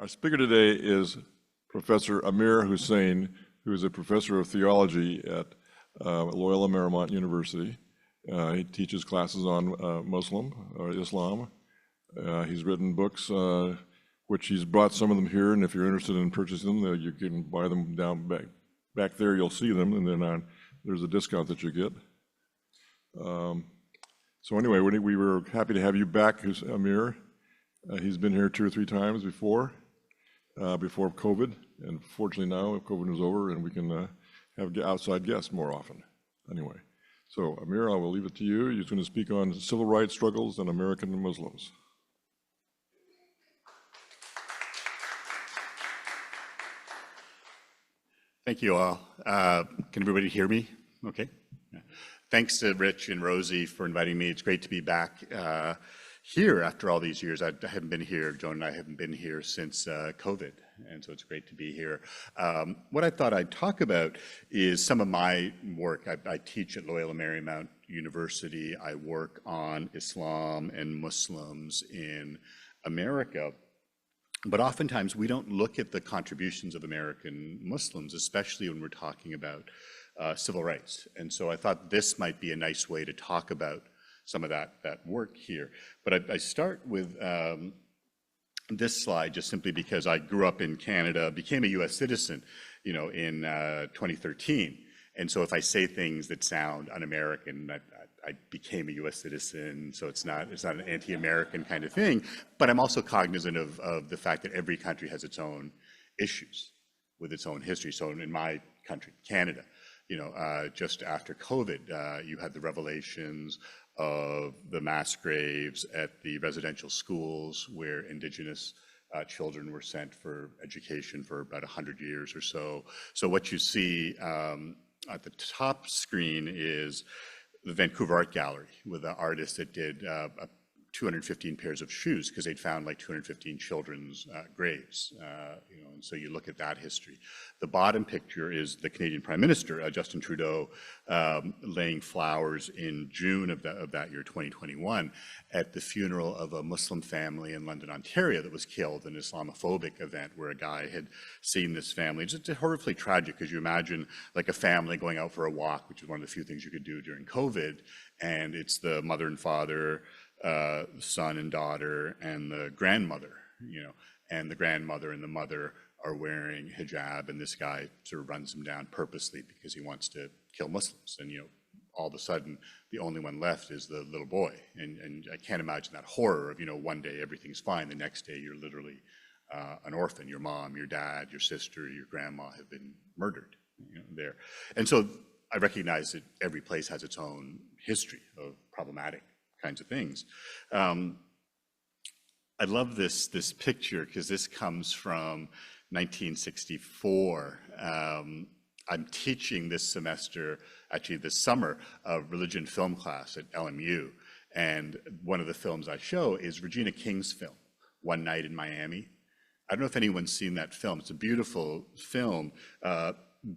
Our speaker today is Professor Amir Hussain, who is a professor of theology at Loyola Marymount University. He teaches classes on Muslim or Islam. He's written books, which he's brought some of them here, and if you're interested in purchasing them, you can buy them down back there. You'll see them, and then there's a discount that you get. So anyway, we were happy to have you back, Amir. He's been here 2 or 3 times before COVID, and fortunately now COVID is over and we can have outside guests more often. Anyway, so Amir, I will leave it to you. You're going to speak on civil rights struggles and American Muslims. Thank you all. Can everybody hear me? Okay. Yeah. Thanks to Rich and Rosie for inviting me. It's great to be back here after all these years. I haven't been here, Joan and I haven't been here since COVID, and so it's great to be here. What I thought I'd talk about is some of my work. I teach at Loyola Marymount University. I work on Islam and Muslims in America. But oftentimes we don't look at the contributions of American Muslims, especially when we're talking about civil rights. And so I thought this might be a nice way to talk about some of that work here. But I start with this slide just simply because I grew up in Canada, became a US citizen, in 2013. And so if I say things that sound un-American, I became a US citizen, so it's not an anti-American kind of thing. But I'm also cognizant of the fact that every country has its own issues with its own history. So in my country, Canada, just after COVID, you had the revelations of the mass graves at the residential schools where Indigenous children were sent for education for about 100 years or so. So what you see at the top screen is the Vancouver Art Gallery with an artist that did 215 pairs of shoes because they'd found like 215 children's graves, and so you look at that history. The bottom picture is the Canadian Prime Minister, Justin Trudeau, laying flowers in June of that year, 2021, at the funeral of a Muslim family in London, Ontario that was killed in an Islamophobic event where a guy had seen this family. It's horribly tragic because you imagine like a family going out for a walk, which is one of the few things you could do during COVID, and it's the mother and father, son and daughter, and the grandmother, and the grandmother and the mother are wearing hijab, and this guy sort of runs them down purposely because he wants to kill Muslims. And all of a sudden, the only one left is the little boy, and I can't imagine that horror of one day everything's fine, the next day you're literally an orphan. Your mom, your dad, your sister, your grandma have been murdered there. And so I recognize that every place has its own history of problematic kinds of things. I love this picture because this comes from 1964. I'm teaching this semester, actually this summer, a religion film class at LMU. And one of the films I show is Regina King's film, One Night in Miami. I don't know if anyone's seen that film. It's a beautiful film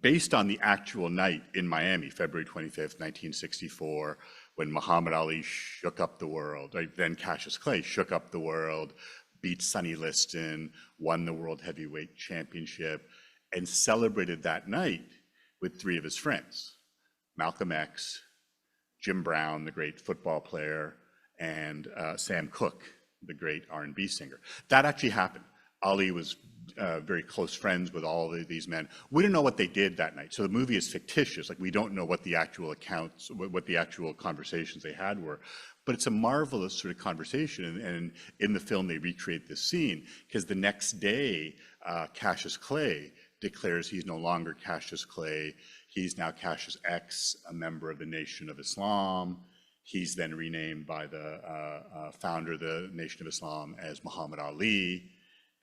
based on the actual night in Miami, February 25th, 1964, when Muhammad Ali shook up the world, right? Then Cassius Clay shook up the world, beat Sonny Liston, won the World Heavyweight Championship, and celebrated that night with 3 of his friends, Malcolm X, Jim Brown, the great football player, and Sam Cooke, the great R&B singer. That actually happened. Ali was very close friends with all of these men. We don't know what they did that night. So the movie is fictitious. Like, we don't know what the actual accounts, what the actual conversations they had were. But it's a marvelous sort of conversation. And in the film, they recreate this scene because the next day, Cassius Clay declares he's no longer Cassius Clay. He's now Cassius X, a member of the Nation of Islam. He's then renamed by the founder of the Nation of Islam as Muhammad Ali.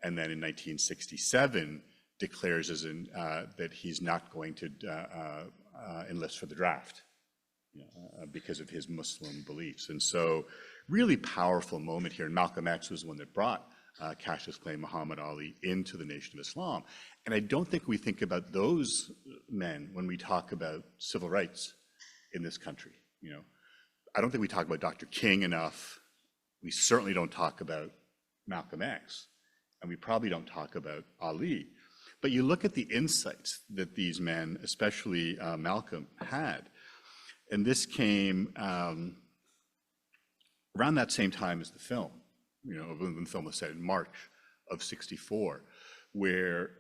And then in 1967 declares that he's not going to enlist for the draft because of his Muslim beliefs. And so really powerful moment here. And Malcolm X was the one that brought Cassius Clay, Muhammad Ali into the Nation of Islam. And I don't think we think about those men when we talk about civil rights in this country. I don't think we talk about Dr. King enough. We certainly don't talk about Malcolm X. and we probably don't talk about Ali. But you look at the insights that these men, especially Malcolm, had, and this came around that same time as the film, when the film was set in March of '64, where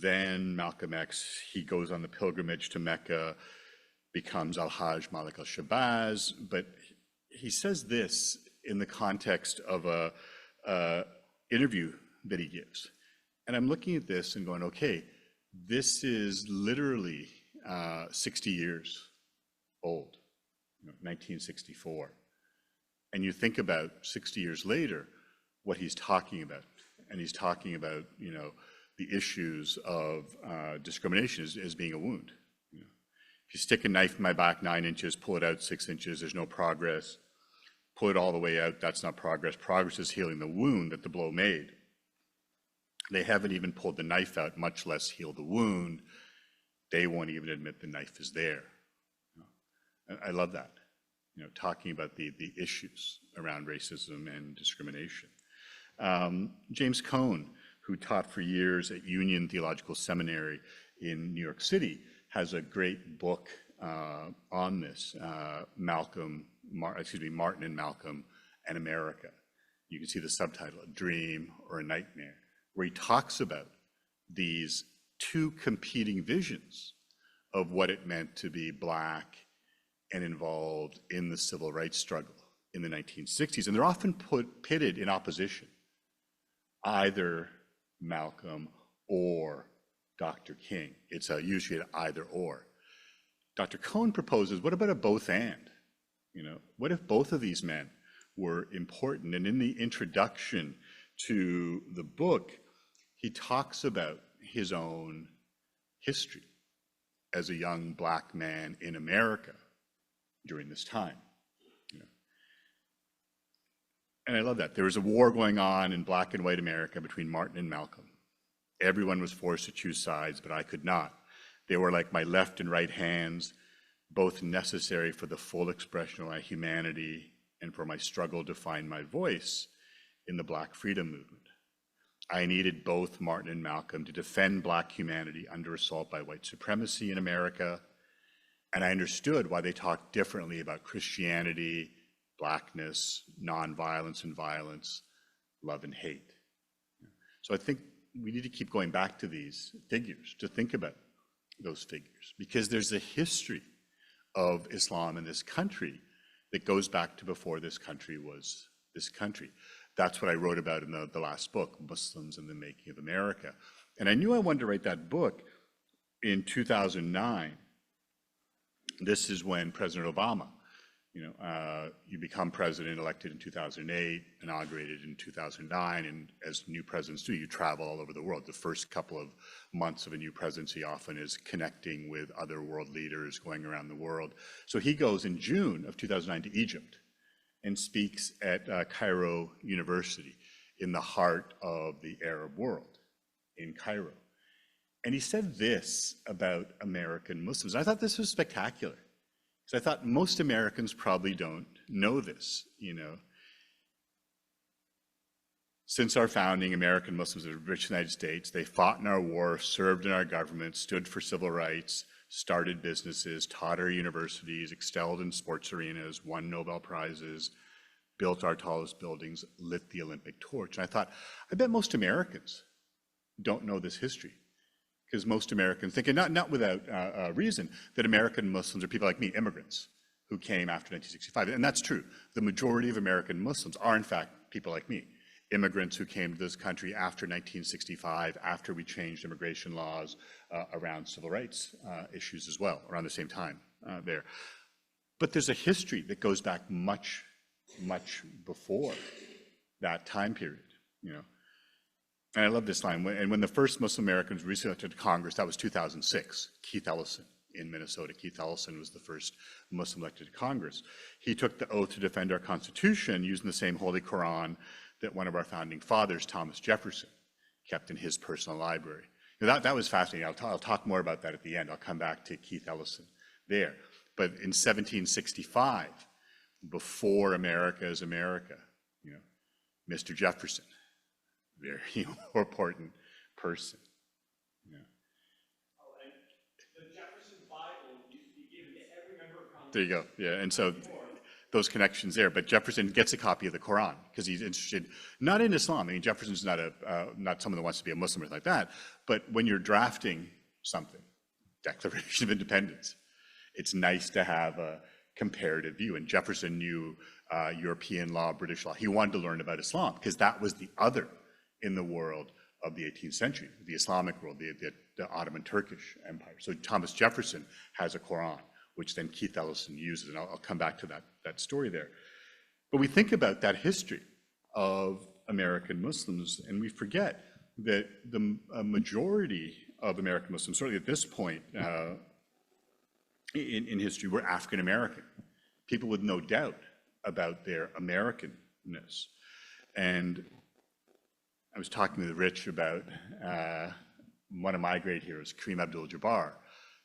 then Malcolm X, he goes on the pilgrimage to Mecca, becomes Al-Hajj Malik al-Shabazz, but he says this in the context of a interview that he gives. And I'm looking at this and going, okay, this is literally 60 years old, 1964. And you think about 60 years later, what he's talking about. And he's talking about, the issues of discrimination as being a wound. If you stick a knife in my back 9 inches, pull it out 6 inches, there's no progress. Pull it all the way out, that's not progress. Progress is healing the wound that the blow made. They haven't even pulled the knife out, much less heal the wound. They won't even admit the knife is there. I love that, talking about the issues around racism and discrimination. James Cone, who taught for years at Union Theological Seminary in New York City, has a great book on this, Martin and Malcolm and America. You can see the subtitle, A Dream or a Nightmare, where he talks about these two competing visions of what it meant to be Black and involved in the civil rights struggle in the 1960s. And they're often pitted in opposition, either Malcolm or Dr. King. It's usually an either or. Dr. Cone proposes, what about a both and? What if both of these men were important? And in the introduction to the book, he talks about his own history as a young Black man in America during this time. And I love that. There was a war going on in Black and white America between Martin and Malcolm. Everyone was forced to choose sides, but I could not. They were like my left and right hands, both necessary for the full expression of my humanity and for my struggle to find my voice in the Black freedom movement. I needed both Martin and Malcolm to defend Black humanity under assault by white supremacy in America, and I understood why they talked differently about Christianity, Blackness, nonviolence and violence, love and hate. So I think we need to keep going back to these figures, to think about those figures, because there's a history of Islam in this country that goes back to before this country was this country. That's what I wrote about in the last book, Muslims and the Making of America. And I knew I wanted to write that book in 2009. This is when President Obama, you become president, elected in 2008, inaugurated in 2009, and as new presidents do, you travel all over the world. The first couple of months of a new presidency often is connecting with other world leaders, going around the world. So he goes in June of 2009 to Egypt and speaks at Cairo University in the heart of the Arab world in Cairo. And he said this about American Muslims. I thought this was spectacular. Because I thought most Americans probably don't know this, Since our founding, American Muslims have enriched the United States. They fought in our war, served in our government, stood for civil rights, started businesses, taught our universities, excelled in sports arenas, won Nobel Prizes, built our tallest buildings, lit the Olympic torch. And I thought, I bet most Americans don't know this history. Because most Americans think, and not without reason, that American Muslims are people like me, immigrants, who came after 1965. And that's true. The majority of American Muslims are, in fact, people like me, immigrants who came to this country after 1965, after we changed immigration laws around civil rights issues as well, around the same time there. But there's a history that goes back much, much before that time period, And I love this line. And when the first Muslim Americans were recently elected to Congress, that was 2006, Keith Ellison in Minnesota. Keith Ellison was the first Muslim elected to Congress. He took the oath to defend our Constitution using the same Holy Quran that one of our founding fathers, Thomas Jefferson, kept in his personal library. That was fascinating. I'll talk more about that at the end. I'll come back to Keith Ellison there. But in 1765, before America is America, Mr. Jefferson very important person. Yeah. Oh, and the Jefferson Bible used to be given to every member of Congress. There you go. Yeah, and so those connections there. But Jefferson gets a copy of the Quran because he's interested not in Islam. I mean, Jefferson's not someone that wants to be a Muslim or anything like that. But when you're drafting something, Declaration of Independence, it's nice to have a comparative view. And Jefferson knew European law, British law. He wanted to learn about Islam because that was the other in the world of the 18th century, the Islamic world, the Ottoman Turkish Empire. So Thomas Jefferson has a Quran, which then Keith Ellison uses, and I'll come back to that story there. But we think about that history of American Muslims, and we forget that the majority of American Muslims, certainly at this point in history, were African American, people with no doubt about their Americanness. And I was talking to Rich about one of my great heroes, Kareem Abdul-Jabbar,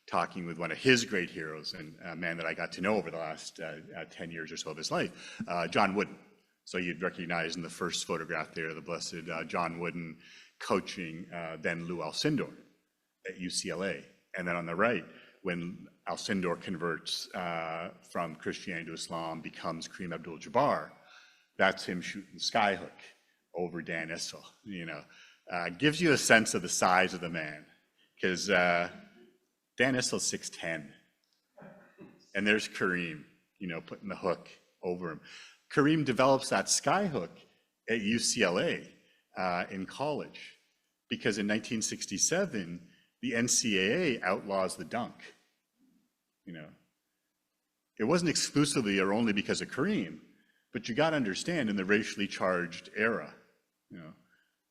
talking with one of his great heroes and a man that I got to know over the last 10 years or so of his life, John Wooden. So you'd recognize in the first photograph there, the blessed John Wooden coaching then Lou Alcindor at UCLA. And then on the right, when Alcindor converts from Christianity to Islam, becomes Kareem Abdul-Jabbar, that's him shooting the skyhook over Dan Issel. Gives you a sense of the size of the man, because Dan Issel's 6'10", and there's Kareem, putting the hook over him. Kareem develops that skyhook at UCLA in college, because in 1967, the NCAA outlaws the dunk. It wasn't exclusively or only because of Kareem, but you got to understand, in the racially charged era,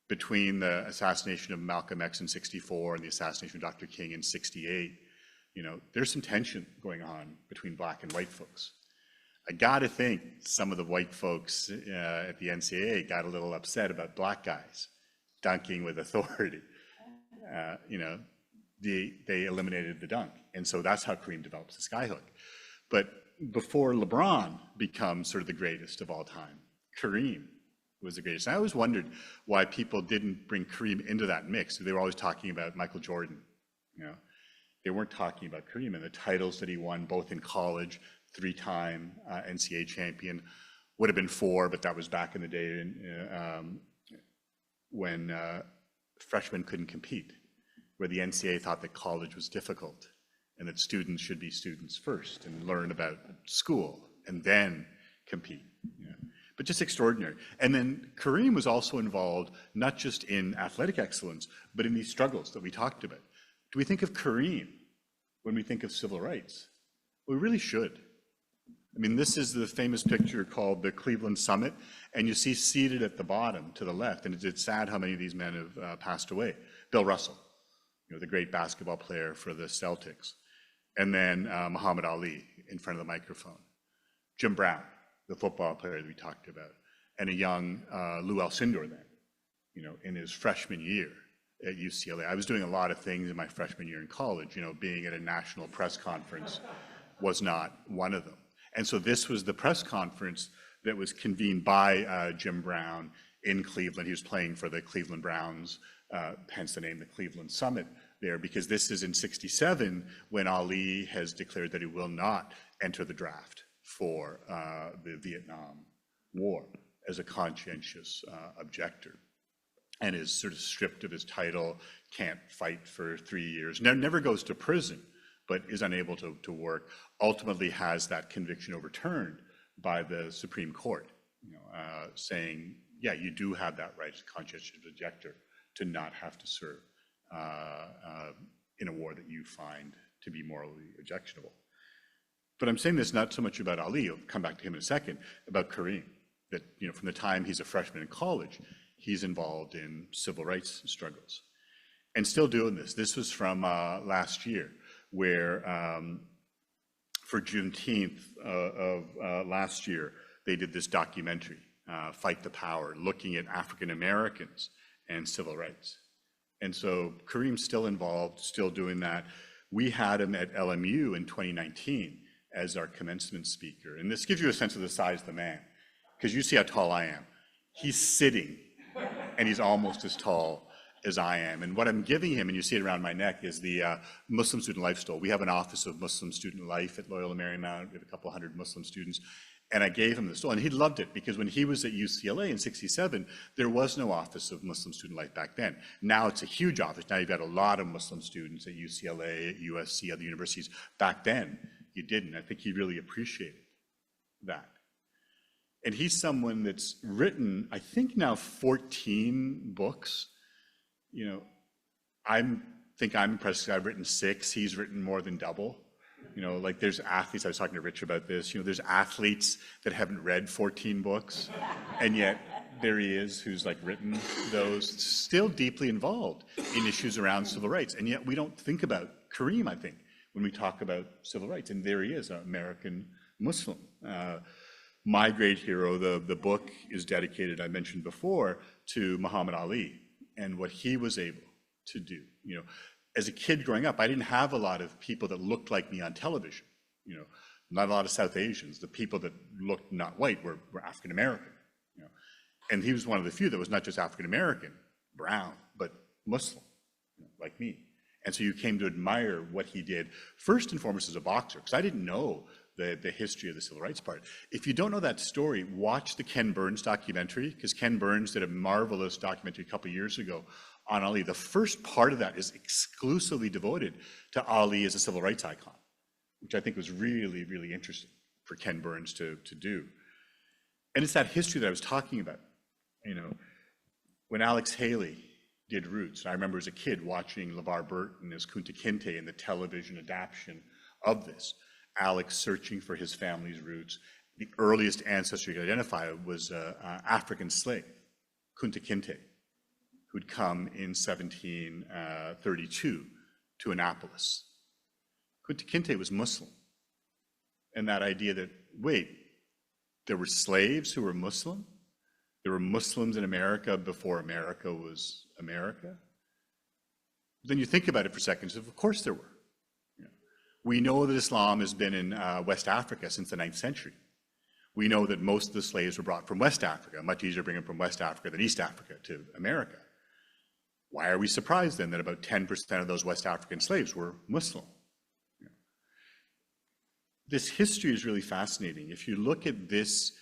between the assassination of Malcolm X in '64 and the assassination of Dr. King in '68, there's some tension going on between black and white folks. I got to think some of the white folks at the NCAA got a little upset about black guys dunking with authority. They eliminated the dunk, and so that's how Kareem develops the skyhook. But before LeBron becomes sort of the greatest of all time, Kareem was the greatest. And I always wondered why people didn't bring Kareem into that mix. They were always talking about Michael Jordan. They weren't talking about Kareem and the titles that he won, both in college, 3-time NCAA champion. Would have been 4, but that was back in the day when freshmen couldn't compete, where the NCAA thought that college was difficult and that students should be students first and learn about school and then compete. But just extraordinary. And then Kareem was also involved not just in athletic excellence, but in these struggles that we talked about. Do we think of Kareem when we think of civil rights? We really should. I mean, this is the famous picture called the Cleveland Summit, and you see seated at the bottom to the left, and it's sad how many of these men have passed away. Bill Russell, the great basketball player for the Celtics, and then Muhammad Ali in front of the microphone. Jim Brown, the football player that we talked about, and a young Lou Alcindor then, in his freshman year at UCLA. I was doing a lot of things in my freshman year in college, being at a national press conference was not one of them. And so this was the press conference that was convened by Jim Brown in Cleveland. He was playing for the Cleveland Browns, hence the name, the Cleveland Summit there, because this is in '67 when Ali has declared that he will not enter the draft for the Vietnam War as a conscientious objector, and is sort of stripped of his title, can't fight for 3 years, never goes to prison, but is unable to work, ultimately has that conviction overturned by the Supreme Court, saying, yeah, you do have that right as a conscientious objector to not have to serve in a war that you find to be morally objectionable. But I'm saying this not so much about Ali, I'll come back to him in a second, about Kareem, that from the time he's a freshman in college, he's involved in civil rights struggles. And still doing this. This was from last year, where for Juneteenth of last year, they did this documentary, Fight the Power, looking at African Americans and civil rights. And so Kareem's still involved, still doing that. We had him at LMU in 2019 as our commencement speaker. And this gives you a sense of the size of the man, because you see how tall I am. He's sitting, and he's almost as tall as I am. And what I'm giving him, and you see it around my neck, is the Muslim Student Life Stole. We have an Office of Muslim Student Life at Loyola Marymount. We have a couple hundred Muslim students. And I gave him the stole, and he loved it, because when he was at UCLA in '67, there was no Office of Muslim Student Life back then. Now it's a huge office. Now you've got a lot of Muslim students at UCLA, at USC, other universities. Back then, you didn't. I think he really appreciated that. And he's someone that's written, I think now 14 books. You know, I think I'm impressed because I've written 6. He's written more than double. You know, like there's athletes, I was talking to Rich about this, you know, there's athletes that haven't read 14 books, and yet there he is who's like written those, still deeply involved in issues around civil rights. And yet we don't think about Kareem, I think, when we talk about civil rights. And there he is, an American Muslim. My Great Hero, the book is dedicated, I mentioned before, to Muhammad Ali and what he was able to do. You know, as a kid growing up, I didn't have a lot of people that looked like me on television. You know, not a lot of South Asians. The people that looked not white were African American. You know, and he was one of the few that was not just African American, brown, but Muslim, you know, like me. And so you came to admire what he did, first and foremost as a boxer, because I didn't know the history of the civil rights part. If you don't know that story, watch the Ken Burns documentary, because Ken Burns did a marvelous documentary a couple of years ago on Ali. The first part of that is exclusively devoted to Ali as a civil rights icon, which I think was really, really interesting for Ken Burns to do. And it's that history that I was talking about. You know, when Alex Haley did Roots, and I remember as a kid watching LeVar Burton as Kunta Kinte in the television adaptation of this, Alex searching for his family's roots. The earliest ancestor he could identify was an African slave, Kunta Kinte, who'd come in 1732 to Annapolis. Kunta Kinte was Muslim. And that idea that, wait, there were slaves who were Muslim? There were Muslims in America before America was America? Then you think about it for a second, of course there were. We know that Islam has been in West Africa since the 9th century. We know that most of the slaves were brought from West Africa. Much easier to bring them from West Africa than East Africa to America. Why are we surprised then that about 10% of those West African slaves were Muslim? This history is really fascinating. If you look at this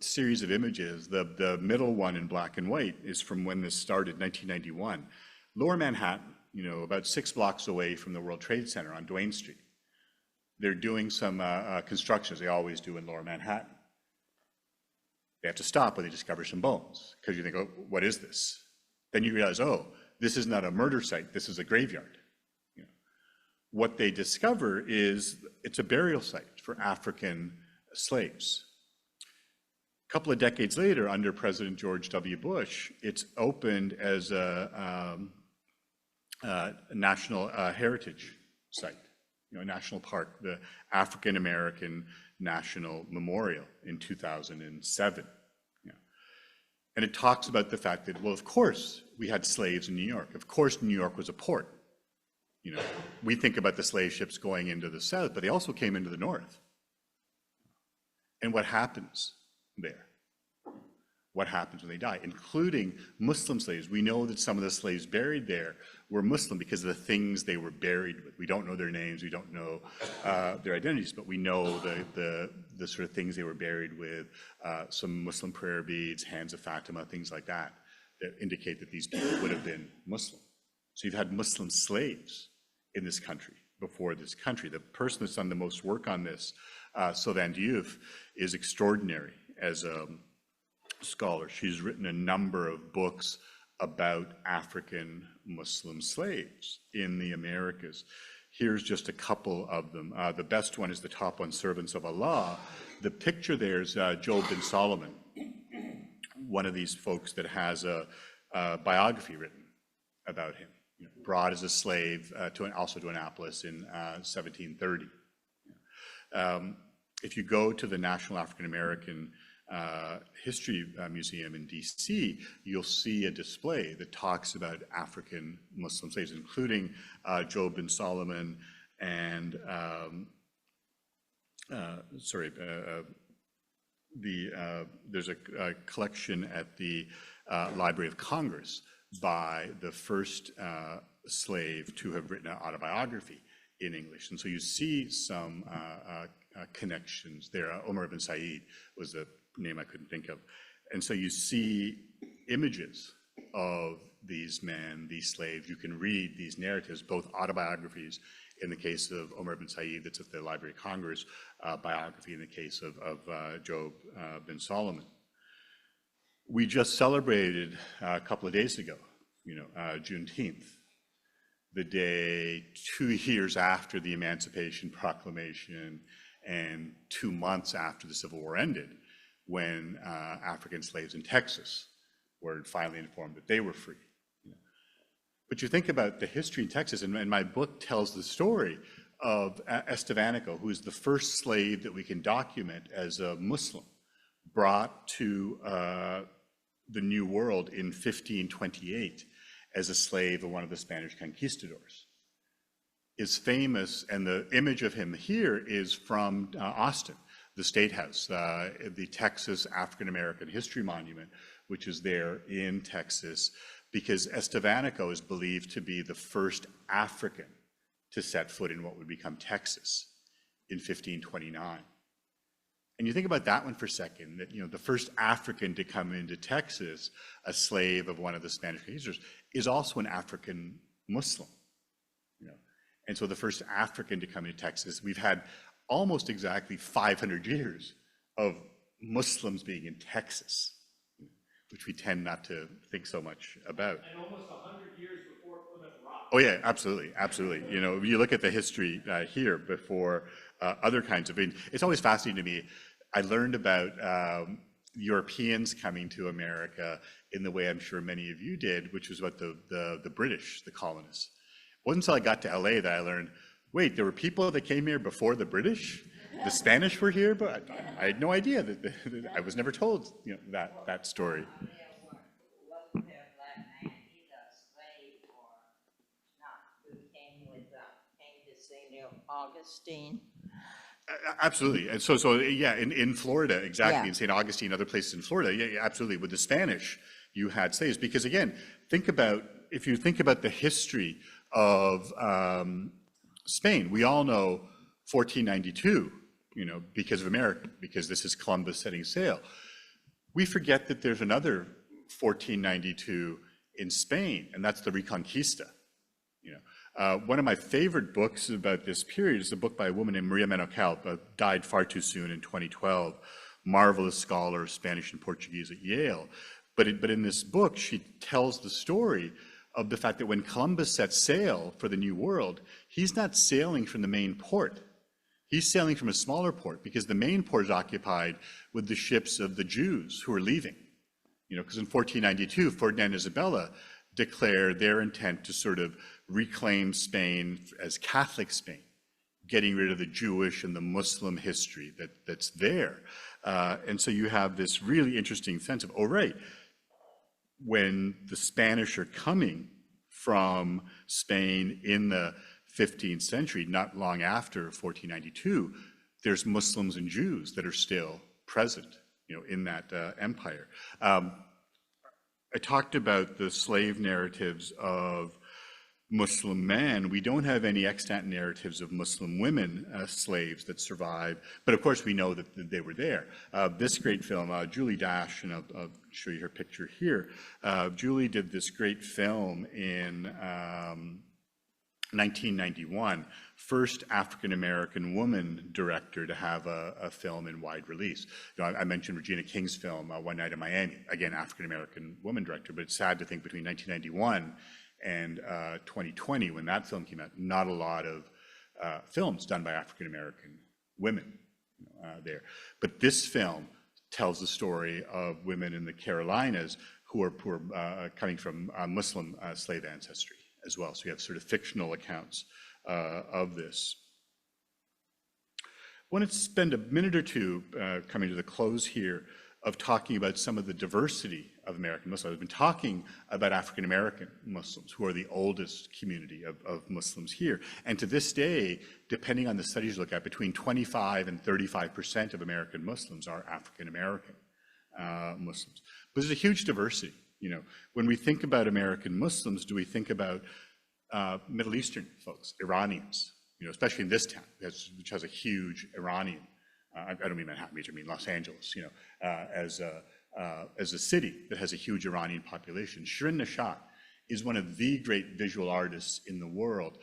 series of images, the middle one in black and white is from when this started, 1991. Lower Manhattan, you know, about 6 blocks away from the World Trade Center on Duane Street. They're doing some construction, as they always do in Lower Manhattan. They have to stop when they discover some bones, because you think, oh, what is this? Then you realize, oh, this is not a murder site, this is a graveyard. You know, what they discover is it's a burial site for African slaves. A couple of decades later, under President George W. Bush, it's opened as a national heritage site. You know, a national park, the African American National Memorial in 2007. You know. And it talks about the fact that, well, of course, we had slaves in New York. Of course, New York was a port. You know, we think about the slave ships going into the south, but they also came into the north. And what happens there? What happens when they die, including Muslim slaves? We know that some of the slaves buried there were Muslim because of the things they were buried with. We don't know their names, we don't know their identities, but we know the sort of things they were buried with, some Muslim prayer beads, hands of Fatima, things like that, that indicate that these people would have been Muslim. So you've had Muslim slaves in this country, before this country. The person that's done the most work on this, Sylvain Diouf, is extraordinary as a scholar. She's written a number of books about African Muslim slaves in the Americas. Here's just a couple of them. The best one is the top one, Servants of Allah. The picture there is Job bin Solomon, one of these folks that has a biography written about him. You know, brought as a slave also to Annapolis in 1730. If you go to the National African American History Museum in DC, you'll see a display that talks about African Muslim slaves, including Job bin Solomon and there's a collection at the Library of Congress by the first slave to have written an autobiography in English. And so you see some connections there. Omar ibn Said was a name I couldn't think of. And so you see images of these men, these slaves. You can read these narratives, both autobiographies in the case of Omar ibn Said, that's at the Library of Congress, biography in the case of Job bin Solomon. We just celebrated a couple of days ago, Juneteenth, the day 2 years after the Emancipation Proclamation and 2 months after the Civil War ended, when African slaves in Texas were finally informed that they were free. But you think about the history in Texas, and my book tells the story of Estevanico, who is the first slave that we can document as a Muslim, brought to the New World in 1528 as a slave of one of the Spanish conquistadors, is famous, and the image of him here is from Austin, the State House, the Texas African American History Monument, which is there in Texas, because Estevanico is believed to be the first African to set foot in what would become Texas in 1529. And you think about that one for a second, that the first African to come into Texas, a slave of one of the Spanish conquistadors, is also an African Muslim. And so the first African to come into Texas, we've had almost exactly 500 years of Muslims being in Texas, which we tend not to think so much about. And almost 100 years before Plymouth Rock. Oh yeah, absolutely, absolutely. You look at the history here before other kinds of, it's always fascinating to me. I learned about Europeans coming to America in the way I'm sure many of you did, which was about the British, the colonists. It wasn't until I got to LA that I learned, wait, there were people that came here before the British? The Spanish were here, but I had no idea that I was never told that story. Wasn't there a black man, either a slave or not, who came to St. Augustine? Absolutely. And so yeah, in Florida, exactly, Yeah. in St. Augustine, other places in Florida, yeah, absolutely. With the Spanish, you had slaves. Because again, if you think about the history of Spain, we all know 1492, because of America, because this is Columbus setting sail. We forget that there's another 1492 in Spain, and that's the Reconquista. One of my favorite books about this period is a book by a woman named Maria Menocalp, died far too soon in 2012, marvelous scholar of Spanish and Portuguese at Yale. But in this book, she tells the story of the fact that when Columbus set sail for the New World, he's not sailing from the main port. He's sailing from a smaller port because the main port is occupied with the ships of the Jews who are leaving. Because in 1492, Ferdinand and Isabella declared their intent to sort of reclaim Spain as Catholic Spain, getting rid of the Jewish and the Muslim history that's there. And so you have this really interesting sense of, oh, right, when the Spanish are coming from Spain in the 15th century, not long after 1492, there's Muslims and Jews that are still present, in that empire. I talked about the slave narratives of Muslim men. We don't have any extant narratives of Muslim women slaves that survive, but of course we know that they were there. This great film, Julie Dash, and I'll show you her picture here. Julie did this great film in 1991, first African-American woman director to have a film in wide release. I mentioned Regina King's film, One Night in Miami, again, African-American woman director, but it's sad to think between 1991 and 2020, when that film came out, not a lot of films done by African-American women there. But this film tells the story of women in the Carolinas who are coming from Muslim slave ancestry as well. So you have sort of fictional accounts of this. I want to spend a minute or two coming to the close here of talking about some of the diversity of American Muslims. I've been talking about African-American Muslims, who are the oldest community of Muslims here. And to this day, depending on the studies you look at, between 25 and 35% of American Muslims are African-American Muslims. But there's a huge diversity You know, when we think about American Muslims, do we think about Middle Eastern folks, Iranians, you know, especially in this town, which has a huge Iranian, I don't mean Manhattan, I mean Los Angeles, you know, as a city that has a huge Iranian population. Shirin Neshat is one of the great visual artists in the world.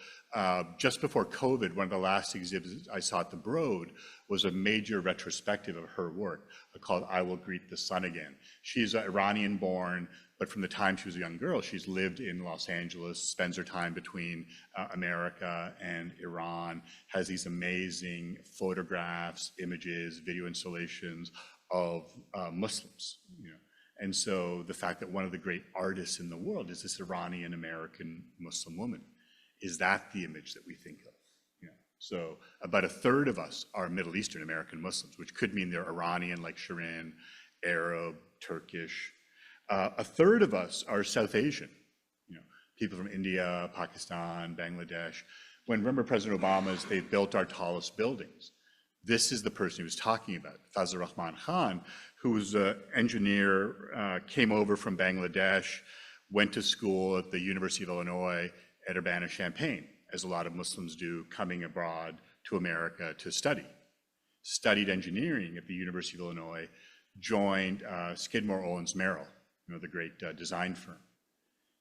Just before COVID, one of the last exhibits I saw at the Broad was a major retrospective of her work called I Will Greet the Sun Again. She's Iranian born, but from the time she was a young girl, she's lived in Los Angeles, spends her time between America and Iran, has these amazing photographs, images, video installations of Muslims, you know. And so the fact that one of the great artists in the world is this Iranian American Muslim woman, is that the image that we think of? You know? So about a third of us are Middle Eastern American Muslims, which could mean they're Iranian like Shirin, Arab, Turkish. A third of us are South Asian, you know, people from India, Pakistan, Bangladesh. When, remember President Obama's, they built our tallest buildings. This is the person he was talking about, Fazlur Rahman Khan, who was an engineer, came over from Bangladesh, went to school at the University of Illinois at Urbana-Champaign, as a lot of Muslims do, coming abroad to America to study. Studied engineering at the University of Illinois, joined Skidmore, Owens Merrill, you know, the great design firm.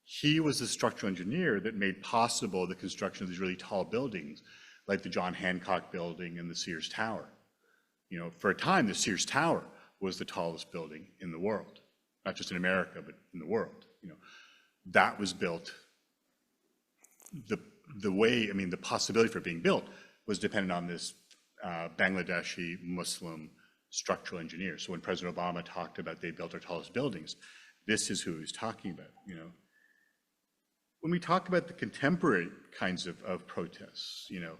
He was the structural engineer that made possible the construction of these really tall buildings, like the John Hancock Building and the Sears Tower. You know, for a time, the Sears Tower was the tallest building in the world, not just in America, but in the world. You know, that was built. The way, I mean, the possibility for it being built was dependent on this Bangladeshi Muslim structural engineer. So when President Obama talked about they built our tallest buildings, this is who he was talking about. You know, when we talk about the contemporary kinds of protests, you know,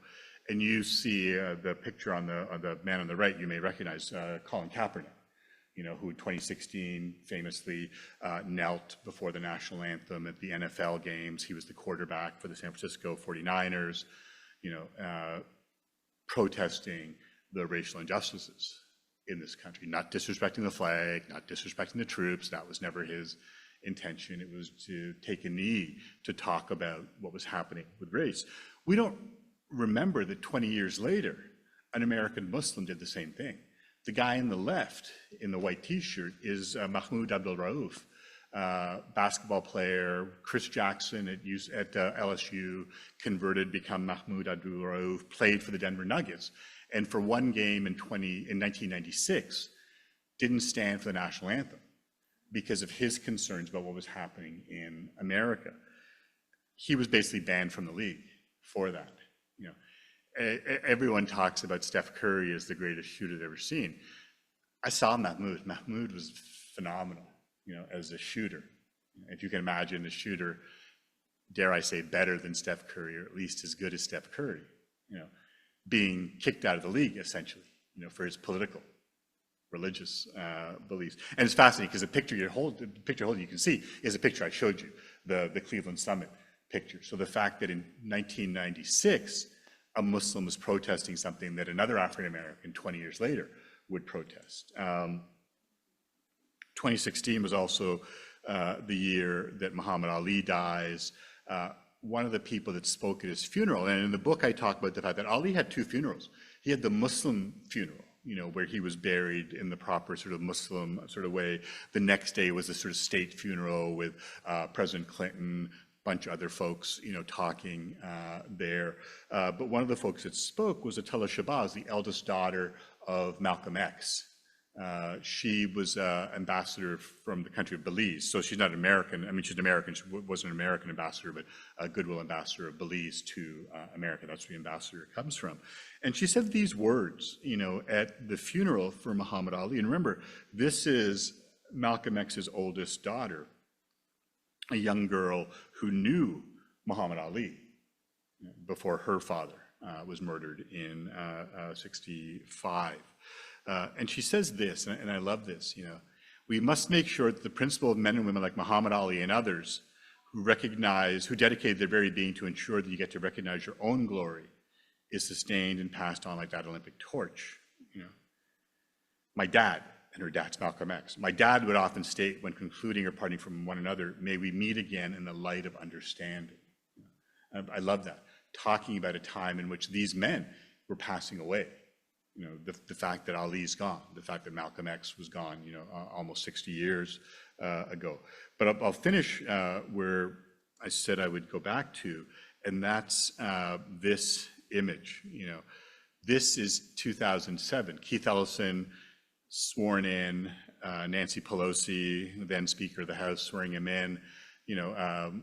and you see the picture on the man on the right, you may recognize Colin Kaepernick, you know, who in 2016 famously knelt before the national anthem at the NFL games. He was the quarterback for the San Francisco 49ers, you know, protesting the racial injustices in this country, not disrespecting the flag, not disrespecting the troops. That was never his intention. It was to take a knee to talk about what was happening with race. We don't remember that 20 years later, an American Muslim did the same thing. The guy on the left in the white t-shirt is Mahmoud Abdul Rauf, basketball player. Chris Jackson at LSU converted, become Mahmoud Abdul Rauf, played for the Denver Nuggets. And for one game in 1996, didn't stand for the national anthem because of his concerns about what was happening in America. He was basically banned from the league for that. You know, everyone talks about Steph Curry as the greatest shooter they've ever seen. I saw Mahmoud. Mahmoud was phenomenal, you know, as a shooter. If you can imagine a shooter, dare I say, better than Steph Curry, or at least as good as Steph Curry, you know, being kicked out of the league essentially, you know, for his political, religious beliefs. And it's fascinating because the picture you hold, you can see, is a picture I showed you, the Cleveland Summit picture. So the fact that in 1996, a Muslim was protesting something that another African American 20 years later would protest. 2016 was also the year that Muhammad Ali dies. One of the people that spoke at his funeral, and in the book I talk about the fact that Ali had two funerals. He had the Muslim funeral, you know, where he was buried in the proper sort of Muslim sort of way. The next day was a sort of state funeral with President Clinton, a bunch of other folks, you know, talking there. But one of the folks that spoke was Atilla Shabazz, the eldest daughter of Malcolm X. She was ambassador from the country of Belize. So she's not American. I mean, she's American. She wasn't an American ambassador, but a goodwill ambassador of Belize to America. That's where the ambassador comes from. And she said these words, you know, at the funeral for Muhammad Ali. And remember, this is Malcolm X's oldest daughter, a young girl who knew Muhammad Ali before her father was murdered in 65. And she says this, and I love this, you know, we must make sure that the principle of men and women like Muhammad Ali and others who dedicate their very being to ensure that you get to recognize your own glory is sustained and passed on like that Olympic torch, you know. My dad and her dad's Malcolm X. My dad would often state when concluding or parting from one another, may we meet again in the light of understanding. I love that, talking about a time in which these men were passing away. You know, the fact that Ali's gone, the fact that Malcolm X was gone, you know, almost 60 years ago. But I'll finish where I said I would go back to, and that's this image. You know, this is 2007. Keith Ellison sworn in, Nancy Pelosi, then Speaker of the House, swearing him in. You know,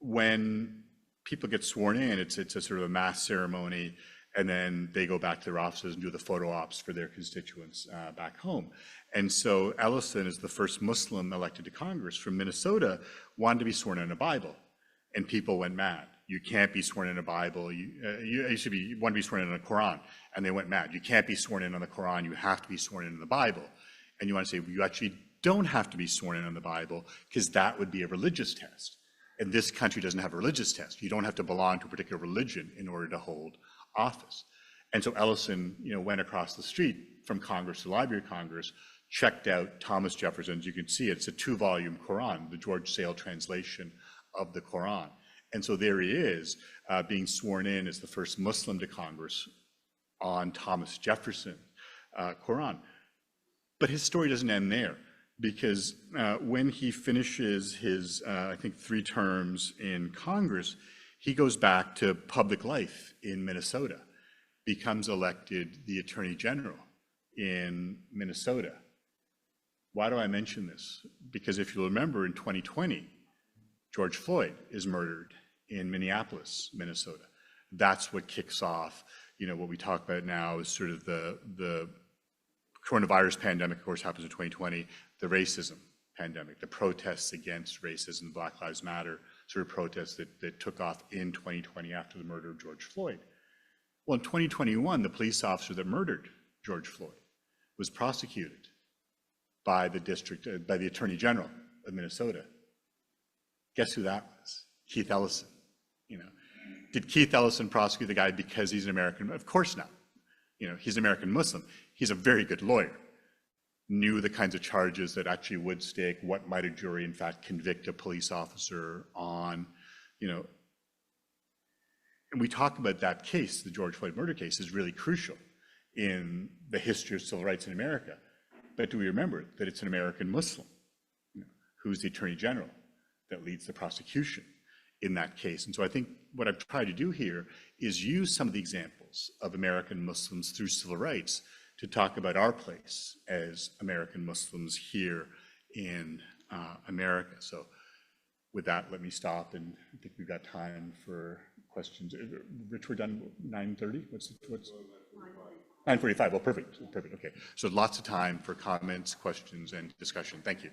when people get sworn in, it's a sort of a mass ceremony, and then they go back to their offices and do the photo ops for their constituents back home. And so Ellison is the first Muslim elected to Congress from Minnesota, wanted to be sworn in a Bible, and people went mad. You can't be sworn in a Bible. You want to be sworn in a Quran, and they went mad. You can't be sworn in on the Quran. You have to be sworn in the Bible. And you want to say, well, you actually don't have to be sworn in on the Bible, because that would be a religious test. And this country doesn't have a religious test. You don't have to belong to a particular religion in order to hold office. And so Ellison, you know, went across the street from Congress to the Library of Congress, checked out Thomas Jefferson's, you can see it's a 2-volume Quran, the George Sale translation of the Quran. And so there he is, being sworn in as the first Muslim to Congress on Thomas Jefferson's Quran. But his story doesn't end there, because when he finishes his, I think, 3 terms in Congress, he goes back to public life in Minnesota, becomes elected the Attorney General in Minnesota. Why do I mention this? Because if you'll remember, in 2020, George Floyd is murdered in Minneapolis, Minnesota. That's what kicks off, you know, what we talk about now is sort of the coronavirus pandemic, of course, happens in 2020, the racism pandemic, the protests against racism, Black Lives Matter sort of protests that took off in 2020 after the murder of George Floyd. Well, in 2021, the police officer that murdered George Floyd was prosecuted by the Attorney General of Minnesota. Guess who that was? Keith Ellison. You know, did Keith Ellison prosecute the guy because he's an American? Of course not. You know, he's an American Muslim. He's a very good lawyer. Knew the kinds of charges that actually would stick, what might a jury in fact convict a police officer on, you know. And we talk about that case, the George Floyd murder case, is really crucial in the history of civil rights in America. But do we remember that it's an American Muslim, you know, who's the Attorney General that leads the prosecution in that case? And so I think what I've tried to do here is use some of the examples of American Muslims through civil rights to talk about our place as American Muslims here in America. So with that, let me stop, and I think we've got time for questions. Rich, we're done 9:30? What's 9:45? Well, perfect, okay. So lots of time for comments, questions, and discussion. Thank you.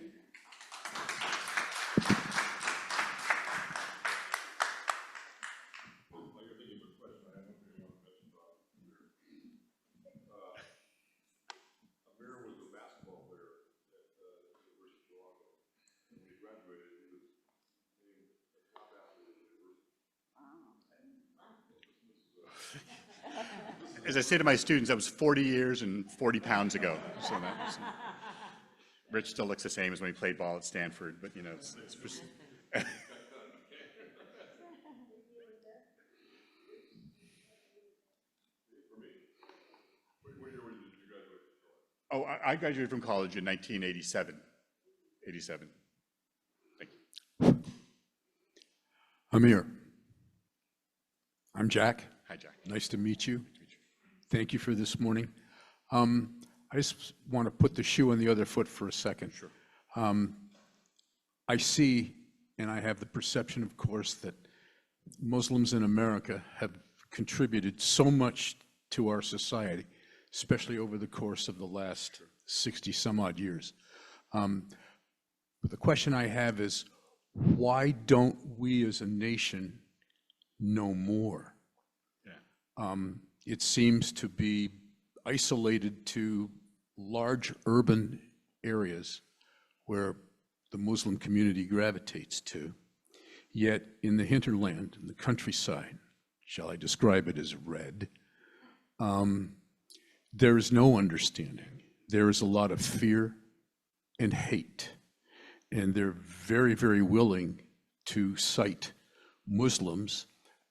As I say to my students, that was 40 years and 40 pounds ago. So that was, Rich still looks the same as when he played ball at Stanford, but you know, it's Oh, I graduated from college in 1987. 87. Thank you. Amir, I'm Jack. Hi, Jack. Nice to meet you. Thank you for this morning. I just want to put the shoe on the other foot for a second. Sure. I see, and I have the perception, of course, that Muslims in America have contributed so much to our society, especially over the course of the last 60 some odd years. But the question I have is, why don't we as a nation know more? Yeah. It seems to be isolated to large urban areas where the Muslim community gravitates to. Yet in the hinterland, in the countryside, shall I describe it as red, there is no understanding. there is a lot of fear and hate. And they're very, very willing to cite Muslims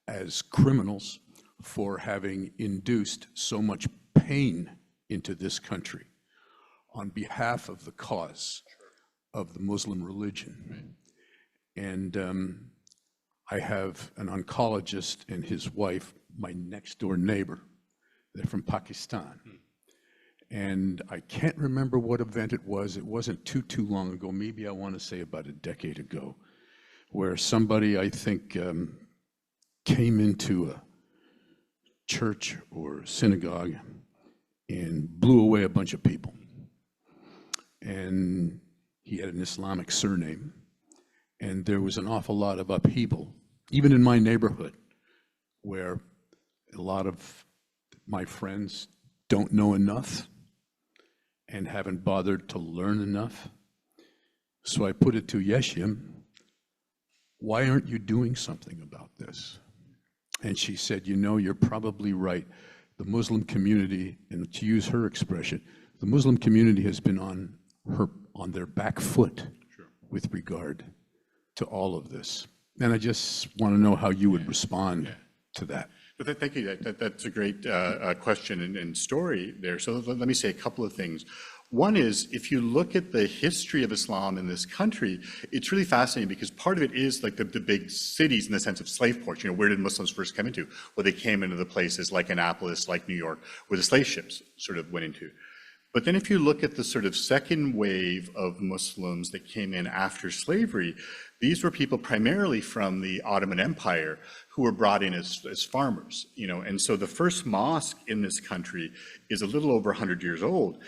as criminals for having induced so much pain into this country on behalf of the cause of the Muslim religion. And I have an oncologist and his wife, my next door neighbor. They're from Pakistan. And I can't remember what event it was. It wasn't too long ago. Maybe I want to say about a decade ago, where somebody, I think, came into a church or synagogue and blew away a bunch of people. And he had an Islamic surname. And there was an awful lot of upheaval, even in my neighborhood, where a lot of my friends don't know enough and haven't bothered to learn enough. So I put it to Yeshim, why aren't you doing something about this? And she said, you know, you're probably right. The Muslim community, and to use her expression, the Muslim community has been on their back foot with regard to all of this. And I just want to know how you would respond to that. But thank you. That's a great question and story there. So let me say a couple of things. One is, if you look at the history of Islam in this country, it's really fascinating because part of it is like the big cities in the sense of slave ports. You know, where did Muslims first come into? Well, they came into the places like Annapolis, like New York, where the slave ships sort of went into. But then if you look at the sort of second wave of Muslims that came in after slavery, these were people primarily from the Ottoman Empire who were brought in as farmers, you know. And so the first mosque in this country is a little over 100 years old.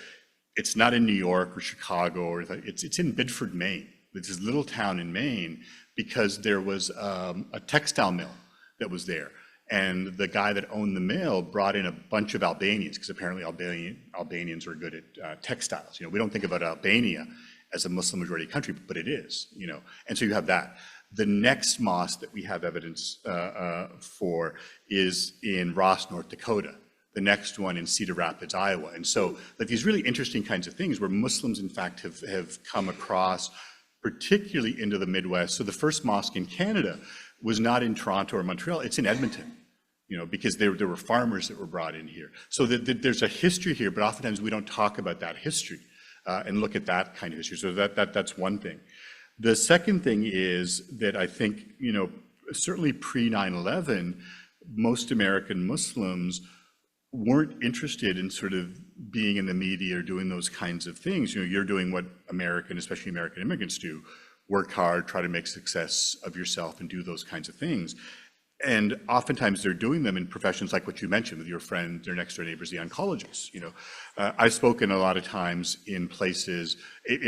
It's not in New York or Chicago, or it's in Bedford, Maine. It's this little town in Maine because there was a textile mill that was there. And the guy that owned the mill brought in a bunch of Albanians, because apparently Albanians are good at textiles. You know, we don't think about Albania as a Muslim majority country, but it is, you know. And so you have that. The next mosque that we have evidence for is in Ross, North Dakota. The next one in Cedar Rapids, Iowa. And so like these really interesting kinds of things where Muslims, in fact, have come across, particularly into the Midwest. So the first mosque in Canada was not in Toronto or Montreal, it's in Edmonton, you know, because there were farmers that were brought in here. So there's a history here, but oftentimes we don't talk about that history and look at that kind of history. So that's one thing. The second thing is that I think, you know, certainly pre 9/11, most American Muslims weren't interested in sort of being in the media or doing those kinds of things. You know, you're doing what American, especially American immigrants do, work hard, try to make success of yourself and do those kinds of things. And oftentimes they're doing them in professions like what you mentioned with your friend, their next door neighbors, the oncologists. You know, I've spoken a lot of times in places,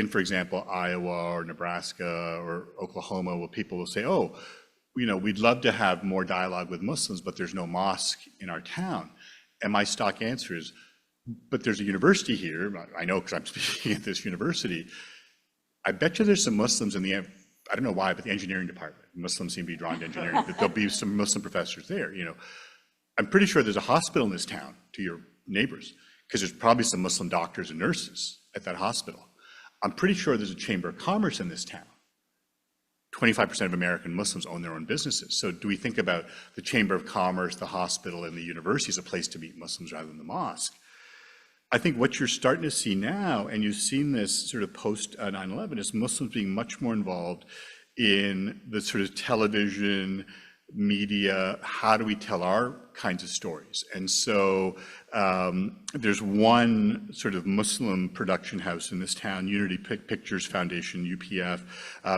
for example, Iowa or Nebraska or Oklahoma, where people will say, oh, you know, we'd love to have more dialogue with Muslims, but there's no mosque in our town. And my stock answer is, but there's a university here. I know because I'm speaking at this university. I bet you there's some Muslims in the, I don't know why, but the engineering department. Muslims seem to be drawn to engineering, that there'll be some Muslim professors there, you know. I'm pretty sure there's a hospital in this town to your neighbors, because there's probably some Muslim doctors and nurses at that hospital. I'm pretty sure there's a chamber of commerce in this town. 25% of American Muslims own their own businesses. So do we think about the chamber of commerce, the hospital, and the university as a place to meet Muslims rather than the mosque? I think what you're starting to see now, and you've seen this sort of post 9/11, is Muslims being much more involved in the sort of television, media, how do we tell our kinds of stories? And so there's one sort of Muslim production house in this town, Unity Pictures Foundation, UPF.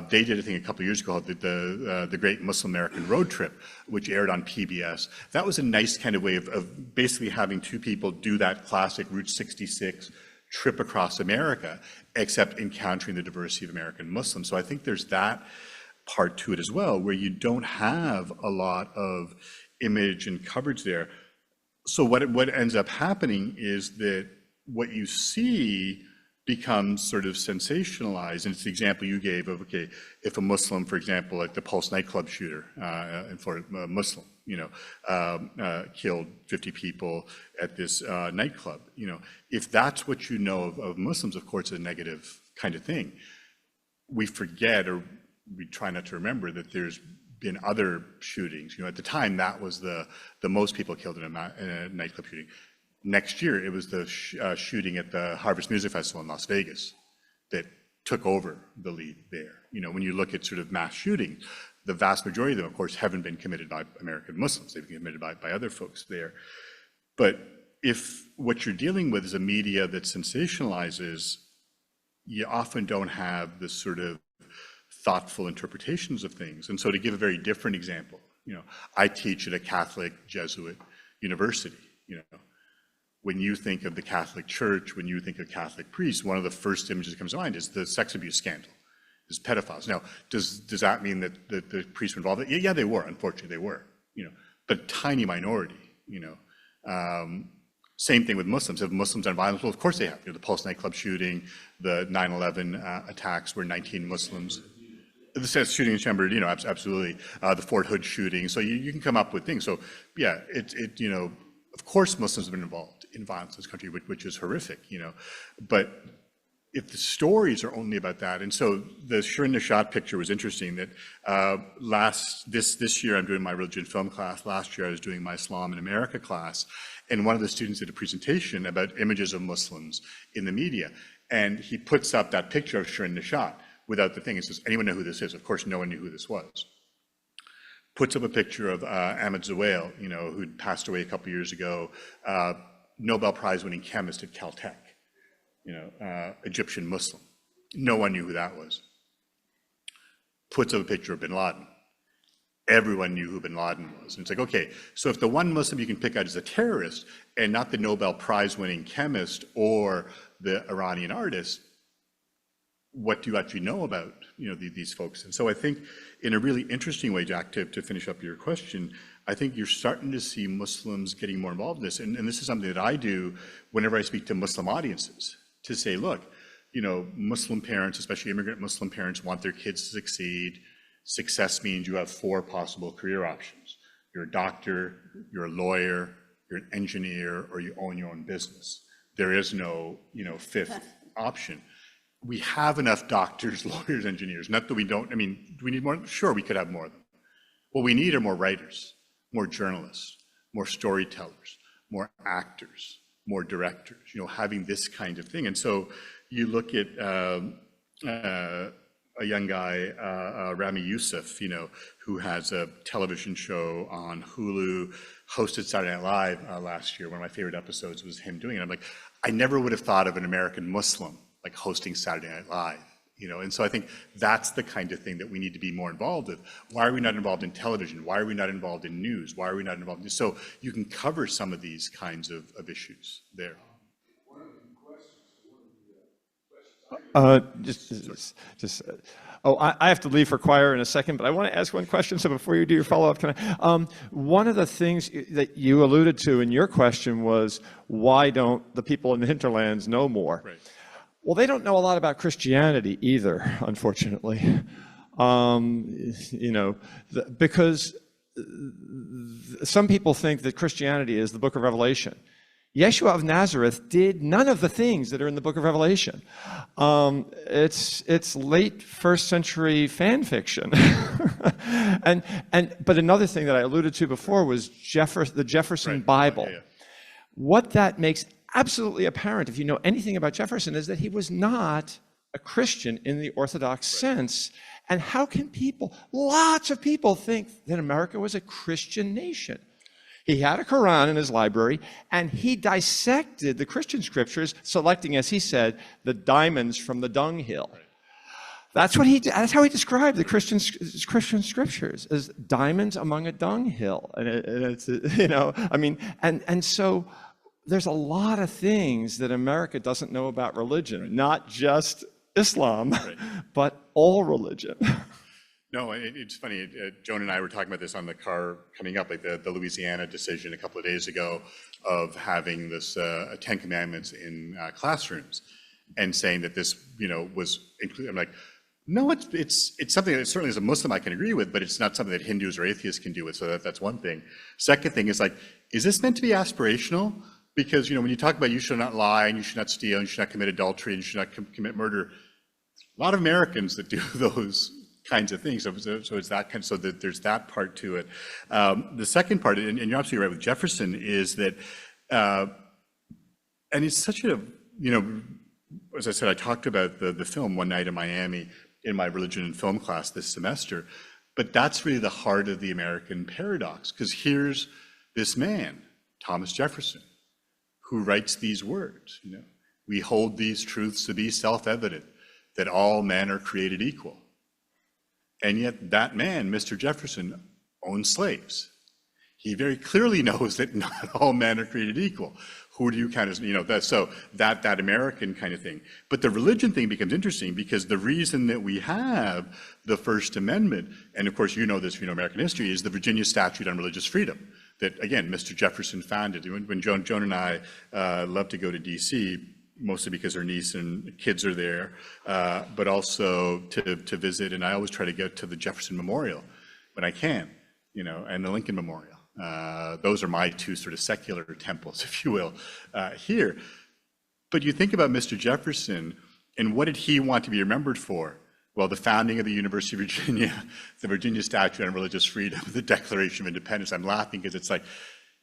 They did a thing a couple of years ago called the Great Muslim American Road Trip, which aired on PBS. That was a nice kind of way of basically having two people do that classic Route 66 trip across America, except encountering the diversity of American Muslims. So I think there's that part to it as well, where you don't have a lot of image and coverage there. So what ends up happening is that what you see becomes sort of sensationalized. And it's the example you gave of, okay, if a Muslim, for example, like the Pulse nightclub shooter in Florida, a Muslim, killed 50 people at this nightclub, if that's what you know of Muslims, of course, it's a negative kind of thing. We forget, or we try not to remember, that there's been other shootings. At the time, that was the most people killed in a nightclub shooting. Next year, it was the shooting at the Harvest Music Festival in Las Vegas that took over the lead there. When you look at sort of mass shootings, the vast majority of them, of course, haven't been committed by American Muslims. They've been committed by other folks there. But if what you're dealing with is a media that sensationalizes, you often don't have the sort of thoughtful interpretations of things. And so to give a very different example, I teach at a Catholic Jesuit university. When you think of the Catholic Church, when you think of Catholic priests, one of the first images that comes to mind is the sex abuse scandal, is pedophiles. Now, does that mean that the priests were involved? Yeah, they were. Unfortunately, they were. But tiny minority. Same thing with Muslims. Have Muslims done violence? Well, of course they have. The Pulse nightclub shooting, the 9/11 attacks where 19 Muslims. The shooting in Chambord, absolutely. The Fort Hood shooting. So you can come up with things. So yeah, of course Muslims have been involved in violence in this country, which is horrific, But if the stories are only about that, and so the Shirin Nishat picture was interesting. That this year I'm doing my religion film class. Last year I was doing my Islam and America class, and one of the students did a presentation about images of Muslims in the media, and he puts up that picture of Shirin Nishat without the thing. He says, "Anyone know who this is?" Of course, no one knew who this was. Puts up a picture of Ahmed Zewail, who'd passed away a couple years ago, Nobel Prize-winning chemist at Caltech, Egyptian Muslim. No one knew who that was. Puts up a picture of bin Laden. Everyone knew who bin Laden was. And it's like, okay, so if the one Muslim you can pick out is a terrorist and not the Nobel Prize-winning chemist or the Iranian artist, what do you actually know about these folks? And so I think in a really interesting way, Jack, to finish up your question, I think you're starting to see Muslims getting more involved in this. And this is something that I do whenever I speak to Muslim audiences, to say, look, Muslim parents, especially immigrant Muslim parents, want their kids to succeed. Success means you have 4 possible career options. You're a doctor, you're a lawyer, you're an engineer, or you own your own business. There is no, 5th option. We have enough doctors, lawyers, engineers. Not that we don't, do we need more? Sure, we could have more of them. What we need are more writers, more journalists, more storytellers, more actors, more directors, having this kind of thing. And so you look at a young guy, Rami Youssef, who has a television show on Hulu, hosted Saturday Night Live last year. One of my favorite episodes was him doing it. I'm like, I never would have thought of an American Muslim like hosting Saturday Night Live, and so I think that's the kind of thing that we need to be more involved with. Why are we not involved in television? Why are we not involved in news? Why are we not involved in this? So you can cover some of these kinds of issues there. I have to leave for choir in a second, but I want to ask one question. So before you do your follow-up, can I? One of the things that you alluded to in your question was, why don't the people in the hinterlands know more? Right. Well, they don't know a lot about Christianity either, unfortunately. Because some people think that Christianity is the book of Revelation. Yeshua of Nazareth did none of the things that are in the book of Revelation. It's late first century fan fiction. But another thing that I alluded to before was the Jefferson Bible. Yeah. What that makes absolutely apparent, if you know anything about Jefferson, is that he was not a Christian in the Orthodox sense. And how can lots of people think that America was a Christian nation? He had a Quran in his library, and he dissected the Christian scriptures, selecting, as he said, the diamonds from the dunghill. Right. That's how he described the Christian scriptures, as diamonds among a dunghill. And so there's a lot of things that America doesn't know about religion, right. Not just Islam, right. But all religion. No, it's funny. Joan and I were talking about this on the car coming up, like the Louisiana decision a couple of days ago of having this 10 Commandments in classrooms. and saying that this, was included. I'm like, no, it's something that certainly as a Muslim I can agree with, but it's not something that Hindus or atheists can do with. So that's one thing. Second thing is like, is this meant to be aspirational? Because when you talk about you should not lie and you should not steal and you should not commit adultery and you should not commit murder, a lot of Americans that do those kinds of things. So it's that kind. So that there's that part to it. The second part, and you're absolutely right with Jefferson, is that, and it's such a as I said, I talked about the film One Night in Miami in my religion and film class this semester, but that's really the heart of the American paradox, because here's this man, Thomas Jefferson, who writes these words, we hold these truths to be self-evident, that all men are created equal. And yet that man, Mr. Jefferson, owned slaves. He very clearly knows that not all men are created equal. Who do you count as, that American kind of thing. But the religion thing becomes interesting because the reason that we have the First Amendment, and of course you know this if you know American history, is the Virginia Statute on Religious Freedom that, again, Mr. Jefferson founded. When Joan and I love to go to DC, mostly because her niece and kids are there, but also to visit, and I always try to get to the Jefferson Memorial when I can, and the Lincoln Memorial. Those are my two sort of secular temples, if you will, here. But you think about Mr. Jefferson, and what did he want to be remembered for? Well, the founding of the University of Virginia, the Virginia Statute on Religious Freedom, the Declaration of Independence. I'm laughing because it's like,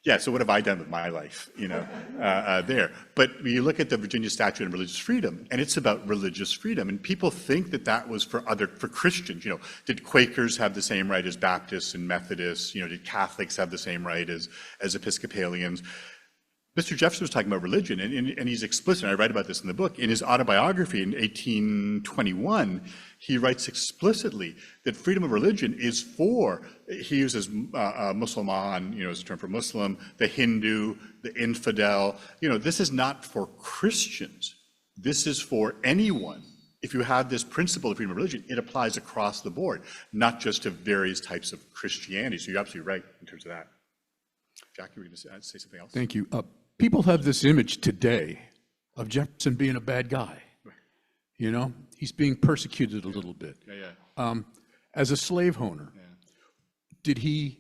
yeah, so what have I done with my life, there? But you look at the Virginia Statute on Religious Freedom, and it's about religious freedom. And people think that was for Christians. Did Quakers have the same right as Baptists and Methodists? Did Catholics have the same right as Episcopalians? Mr. Jefferson was talking about religion, and he's explicit, and I write about this in the book. In his autobiography in 1821, he writes explicitly that freedom of religion is for, he uses Musliman, as a term for Muslim, the Hindu, the infidel. This is not for Christians. This is for anyone. If you have this principle of freedom of religion, it applies across the board, not just to various types of Christianity. So you're absolutely right in terms of that. Jackie, were you going to say something else? Thank you. People have this image today of Jefferson being a bad guy. He's being persecuted a little bit. As a slave owner, did he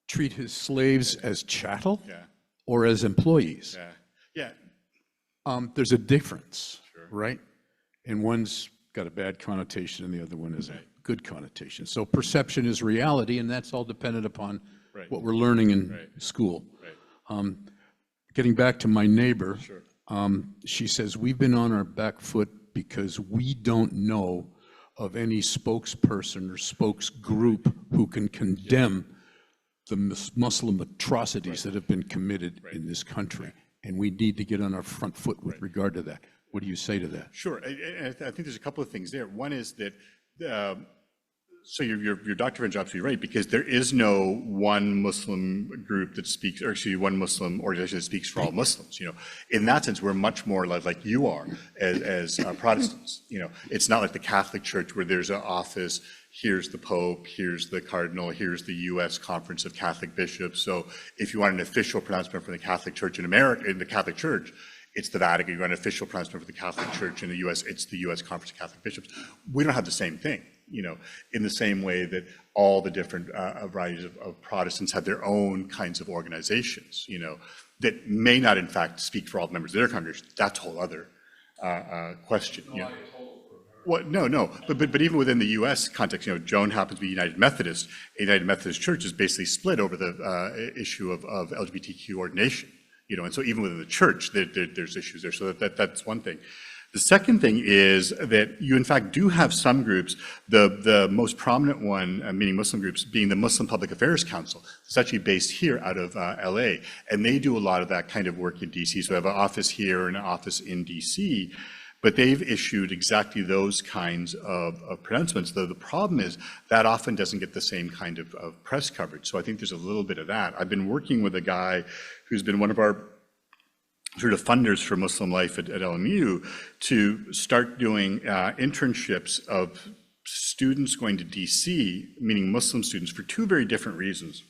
treat his slaves as chattel or as employees? There's a difference, right? And one's got a bad connotation and the other one is a good connotation. So perception is reality, and that's all dependent upon what we're learning in school. Getting back to my neighbor, she says, we've been on our back foot because we don't know of any spokesperson or spokes group who can condemn the Muslim atrocities that have been committed in this country. And we need to get on our front foot with regard to that. What do you say to that? Sure. I think there's a couple of things there. One is that so your Dr. Friend's absolutely right, because there is no one Muslim group that speaks, or actually one Muslim organization that speaks for all Muslims. In that sense, we're much more like you are as Protestants. It's not like the Catholic Church where there's an office. Here's the Pope, here's the Cardinal, here's the U.S. Conference of Catholic Bishops. So if you want an official pronouncement from the Catholic Church in America, in the Catholic Church, it's the Vatican. You want an official pronouncement for the Catholic Church in the U.S., it's the U.S. Conference of Catholic Bishops. We don't have the same thing. In the same way that all the different varieties of Protestants have their own kinds of organizations, that may not in fact speak for all the members of their congregation. That's a whole other question. No. But even within the U.S. context, Joan happens to be United Methodist. A United Methodist Church is basically split over the issue of LGBTQ ordination. And so even within the church, there's issues there. So that's one thing. The second thing is that you, in fact, do have some groups, the most prominent one, meaning Muslim groups, being the Muslim Public Affairs Council. It's actually based here out of LA, and they do a lot of that kind of work in DC. So they have an office here and an office in DC, but they've issued exactly those kinds of pronouncements, though the problem is that often doesn't get the same kind of press coverage. So I think there's a little bit of that. I've been working with a guy who's been one of our sort of funders for Muslim life at LMU to start doing internships of students going to DC, meaning Muslim students, for two very different reasons.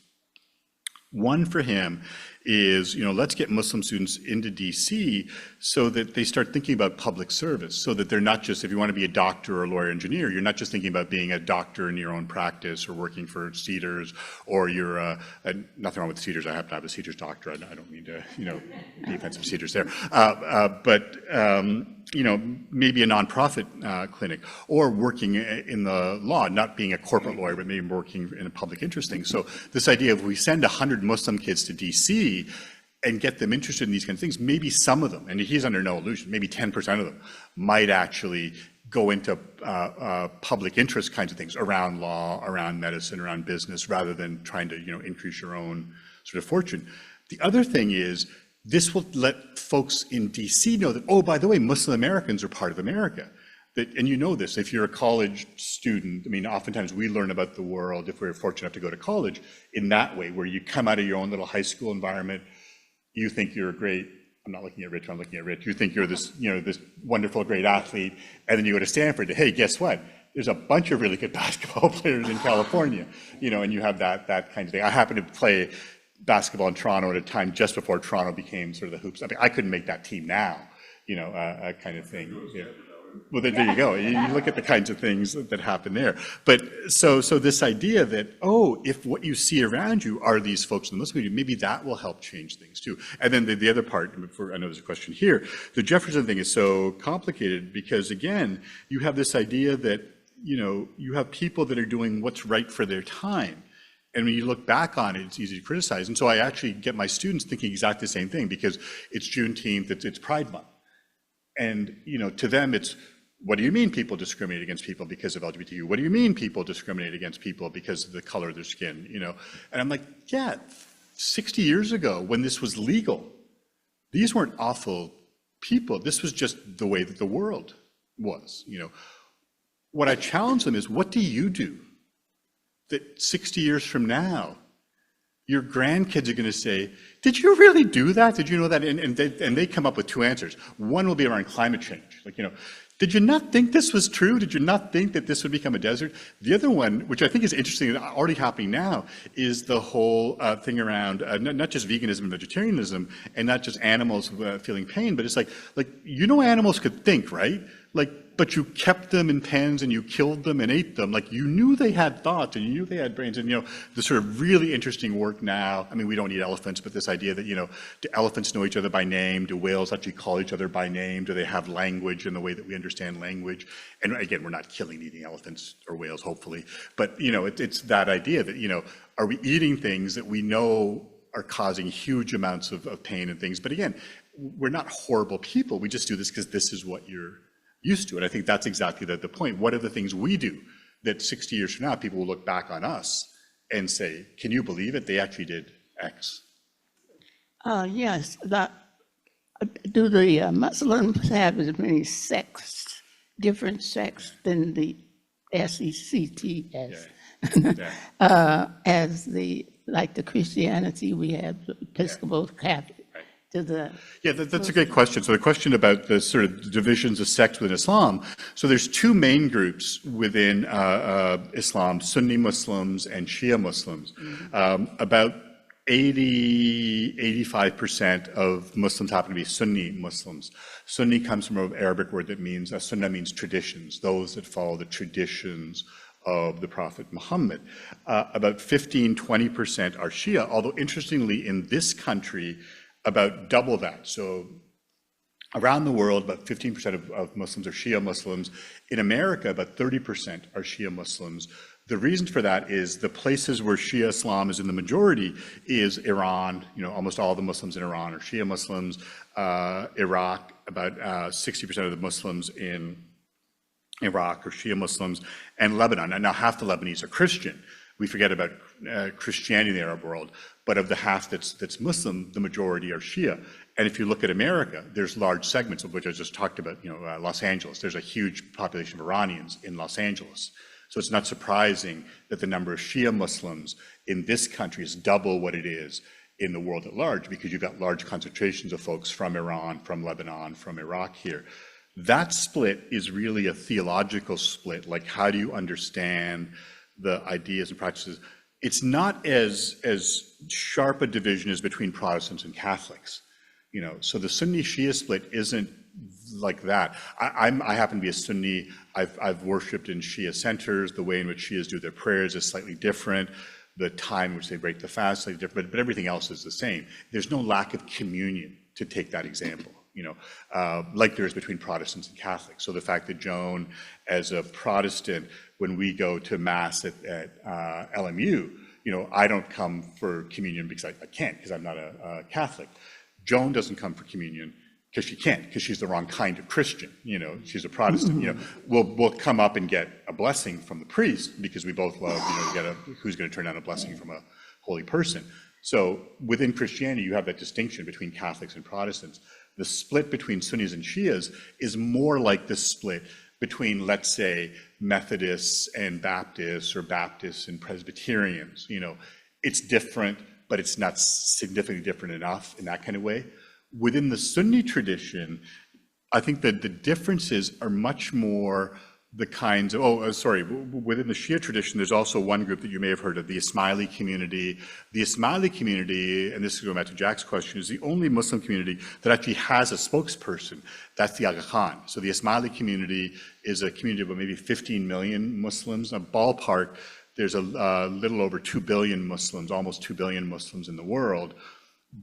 One for him is, let's get Muslim students into DC so that they start thinking about public service, so that they're not just, if you want to be a doctor or a lawyer engineer, you're not just thinking about being a doctor in your own practice or working for Cedars, or you're nothing wrong with Cedars. I happen to have a Cedars doctor. I don't mean to, be offensive to Cedars there. But maybe a nonprofit clinic, or working in the law, not being a corporate lawyer, but maybe working in a public interest thing. So this idea of we send 100 Muslim kids to DC and get them interested in these kinds of things, maybe some of them, and he's under no illusion, maybe 10% of them might actually go into public interest kinds of things around law, around medicine, around business, rather than trying to increase your own sort of fortune. The other thing is, this will let folks in DC know that, oh, by the way, Muslim Americans are part of America. And you know this, if you're a college student, I mean, oftentimes we learn about the world, if we're fortunate enough to go to college, in that way, where you come out of your own little high school environment, you think you're a great, I'm not looking at Rich, I'm looking at Rich, you think you're this, this wonderful, great athlete, and then you go to Stanford, hey, guess what? There's a bunch of really good basketball players in California, and you have that kind of thing. I happen to play basketball in Toronto at a time just before Toronto became sort of the hoops. I mean, I couldn't make that team now, kind of thing. Yeah. Well, there you go. You look at the kinds of things that happen there. But so this idea that, if what you see around you are these folks in the Muslim community, maybe that will help change things too. And then the other part, I know there's a question here, the Jefferson thing is so complicated because, again, you have this idea that, you have people that are doing what's right for their time. And when you look back on it, it's easy to criticize. And so I actually get my students thinking exactly the same thing, because it's Juneteenth, it's Pride Month. And, to them, it's, what do you mean people discriminate against people because of LGBTQ? What do you mean people discriminate against people because of the color of their skin, And I'm like, yeah, 60 years ago when this was legal, these weren't awful people. This was just the way that the world was, What I challenge them is, what do you do that 60 years from now, your grandkids are going to say, did you really do that? Did you know that? And they come up with two answers. One will be around climate change. Like, did you not think this was true? Did you not think that this would become a desert? The other one, which I think is interesting and already happening now, is the whole thing around not just veganism and vegetarianism, and not just animals feeling pain, but it's like animals could think, right? But you kept them in pens and you killed them and ate them. You knew they had thoughts and you knew they had brains. And, the sort of really interesting work now, I mean, we don't eat elephants, but this idea that, do elephants know each other by name? Do whales actually call each other by name? Do they have language in the way that we understand language? And again, we're not killing and eating elephants or whales, hopefully. But, it's that idea that, are we eating things that we know are causing huge amounts of pain and things? But again, we're not horrible people. We just do this because this is what you're used to. And I think that's exactly the point. What are the things we do that 60 years from now, people will look back on us and say, can you believe it? They actually did X. Yes. Do the Muslims have as many different sects than the SECT as the Christianity we have, Episcopal, Catholic? That's a great question. So the question about the sort of divisions of sects within Islam. So there's two main groups within Islam, Sunni Muslims and Shia Muslims. About 85% of Muslims happen to be Sunni Muslims. Sunni comes from an Arabic word that means, Sunnah means traditions, those that follow the traditions of the Prophet Muhammad. About 15-20% are Shia, although interestingly in this country, about double that. So around the world, about 15% of Muslims are Shia Muslims. In America, about 30% are Shia Muslims. The reason for that is the places where Shia Islam is in the majority is Iran. Almost all the Muslims in Iran are Shia Muslims. Iraq, about 60% of the Muslims in Iraq are Shia Muslims. And Lebanon, and now half the Lebanese are Christian. We forget about Christianity in the Arab world, but of the half that's Muslim, the majority are Shia. And if you look at America, there's large segments of which I just talked about, Los Angeles. There's a huge population of Iranians in Los Angeles. So it's not surprising that the number of Shia Muslims in this country is double what it is in the world at large, because you've got large concentrations of folks from Iran, from Lebanon, from Iraq here. That split is really a theological split. Like, how do you understand the ideas and practices? it's not as sharp a division as between Protestants and Catholics. So the Sunni-Shia split isn't like that. I happen to be a Sunni. I've worshipped in Shia centers. The way in which Shias do their prayers is slightly different. The time in which they break the fast is slightly different, but everything else is the same. There's no lack of communion, to take that example, like there is between Protestants and Catholics. So the fact that Joan, as a Protestant, when we go to Mass at LMU, I don't come for communion because I can't, because I'm not a Catholic. Joan doesn't come for communion because she can't, because she's the wrong kind of Christian. She's a Protestant. We'll come up and get a blessing from the priest because we both love, who's going to turn down a blessing from a holy person. So within Christianity, you have that distinction between Catholics and Protestants. The split between Sunnis and Shias is more like the split between, let's say, Methodists and Baptists, or Baptists and Presbyterians. It's different, but it's not significantly different enough in that kind of way. Within the Sunni tradition, I think that the differences are much more the kinds of, within the Shia tradition, there's also one group that you may have heard of, the Ismaili community. The Ismaili community, and this is going back to Jack's question, is the only Muslim community that actually has a spokesperson. That's the Aga Khan. So the Ismaili community is a community of maybe 15 million Muslims. A ballpark, there's a little over 2 billion Muslims, almost 2 billion Muslims in the world.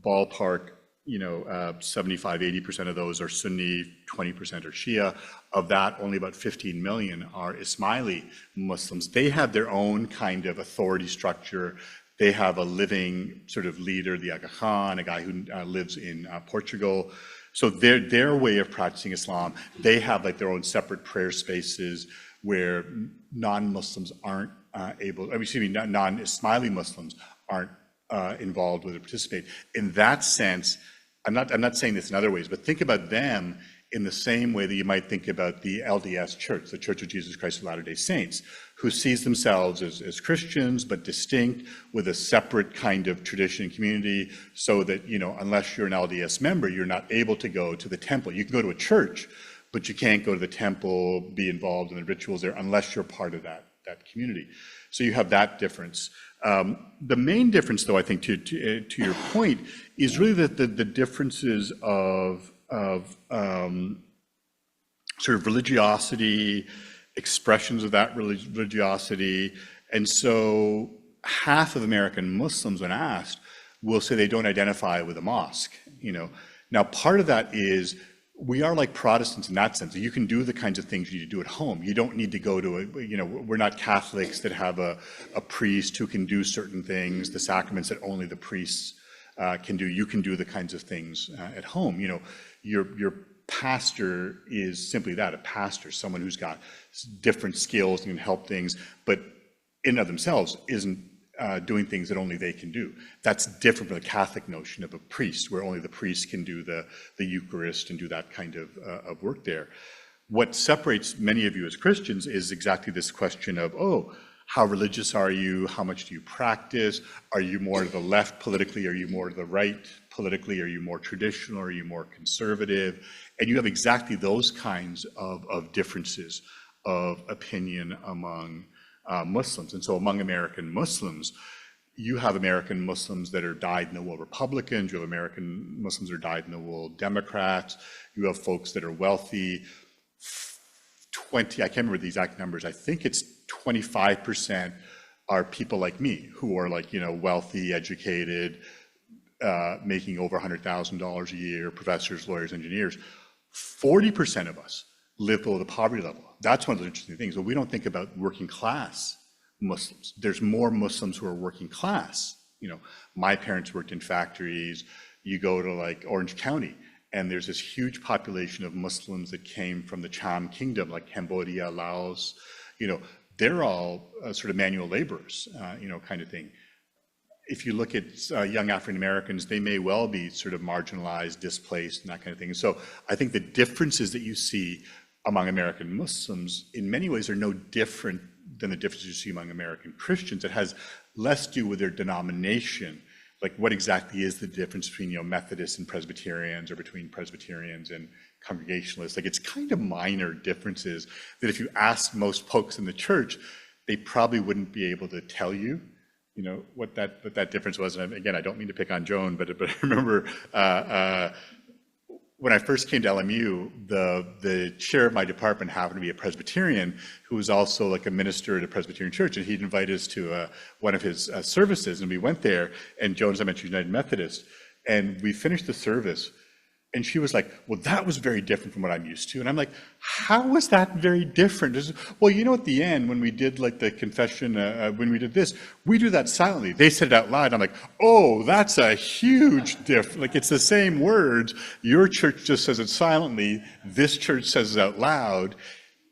Ballpark, 75–80% of those are Sunni, 20% are Shia. Of that, only about 15 million are Ismaili Muslims. They have their own kind of authority structure. They have a living sort of leader, the Aga Khan, a guy who lives in Portugal. So their way of practicing Islam, they have like their own separate prayer spaces where non-Muslims aren't non-Ismaili Muslims aren't involved with or participate. In that sense, I'm not saying this in other ways, but think about them in the same way that you might think about the LDS Church, the Church of Jesus Christ of Latter-day Saints, who sees themselves as Christians, but distinct with a separate kind of tradition and community, so that, unless you're an LDS member, you're not able to go to the temple. You can go to a church, but you can't go to the temple, be involved in the rituals there, unless you're part of that community. So you have that difference. The main difference, though, I think, to your point, is really that the differences of sort of religiosity, expressions of that religiosity. And so half of American Muslims, when asked, will say they don't identify with a mosque. Now, part of that is we are like Protestants in that sense. You can do the kinds of things you need to do at home. You don't need to go to we're not Catholics that have a priest who can do certain things, the sacraments that only the priests can do. You can do the kinds of things at home. Your pastor is simply that, a pastor, someone who's got different skills and can help things, but in and of themselves isn't doing things that only they can do. That's different from the Catholic notion of a priest, where only the priest can do the Eucharist and do that kind of work there. What separates many of you as Christians is exactly this question of, how religious are you? How much do you practice? Are you more to the left politically? Are you more to the right politically? Are you more traditional? Are you more conservative? And you have exactly those kinds of differences of opinion among Muslims. And so among American Muslims, you have American Muslims that are dyed-in-the-wool Republicans, you have American Muslims that are dyed-in-the-wool Democrats, you have folks that are wealthy. I can't remember the exact numbers, I think it's 25% are people like me, who are like, wealthy, educated, making over $100,000 a year, professors, lawyers, engineers. 40% of us live below the poverty level. That's one of the interesting things. When we don't think about working class Muslims, there's more Muslims who are working class. My parents worked in factories. You go to like Orange County, and there's this huge population of Muslims that came from the Cham Kingdom, like Cambodia, Laos. They're all sort of manual laborers, kind of thing. If you look at young African Americans, they may well be sort of marginalized, displaced, and that kind of thing. And so I think the differences that you see among American Muslims in many ways are no different than the differences you see among American Christians. It has less to do with their denomination, like what exactly is the difference between Methodists and Presbyterians, or between Presbyterians and Congregationalists. Like, it's kind of minor differences that if you ask most folks in the church, they probably wouldn't be able to tell you. what that difference was. And again, I don't mean to pick on Joan, but I remember when I first came to LMU, the chair of my department happened to be a Presbyterian who was also like a minister at a Presbyterian church, and he'd invited us to one of his services, and we went there, and Joan, as I mentioned, United Methodist, and we finished the service, and she was like, well, that was very different from what I'm used to. And I'm like, how was that very different? Well, at the end, when we did like the confession, when we did this, we do that silently. They said it out loud. I'm like, oh, that's a huge difference. Like, it's the same words. Your church just says it silently. This church says it out loud.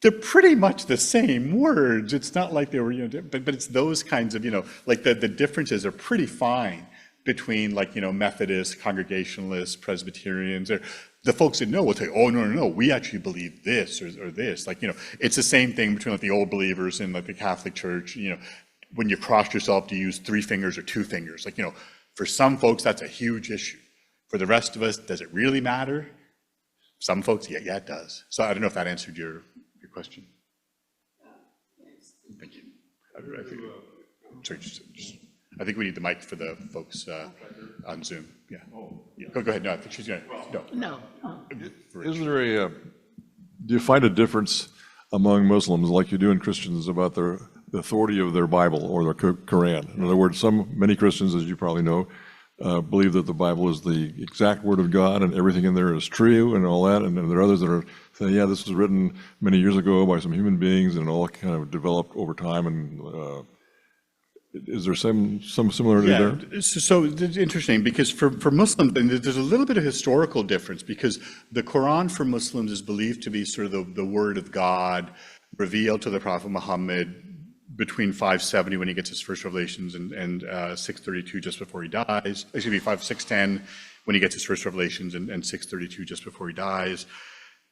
They're pretty much the same words. It's not like they were, but it's those kinds of, like the differences are pretty fine between like, Methodists, Congregationalists, Presbyterians, or the folks that know will say, oh, no, we actually believe this or this. Like, it's the same thing between like the old believers in like the Catholic Church, when you cross yourself to use 3 fingers or 2 fingers. Like, for some folks, that's a huge issue. For the rest of us, does it really matter? Some folks, yeah, it does. So I don't know if that answered your question. Thank you. Sorry, I think we need the mic for the folks on Zoom. Yeah. Go ahead. No, I think she's going to. No. Is there do you find a difference among Muslims, like you do in Christians, about the authority of their Bible or their Quran? In other words, many Christians, as you probably know, believe that the Bible is the exact Word of God and everything in there is true and all that. And then there are others that are saying, yeah, this was written many years ago by some human beings and all kind of developed over time. And is there some similarity there? So it's interesting because for Muslims, and there's a little bit of historical difference because the Quran for Muslims is believed to be sort of the word of God revealed to the Prophet Muhammad between 570 when he gets his first revelations and 632 just before he dies. Excuse me, 610 when he gets his first revelations and 632 just before he dies.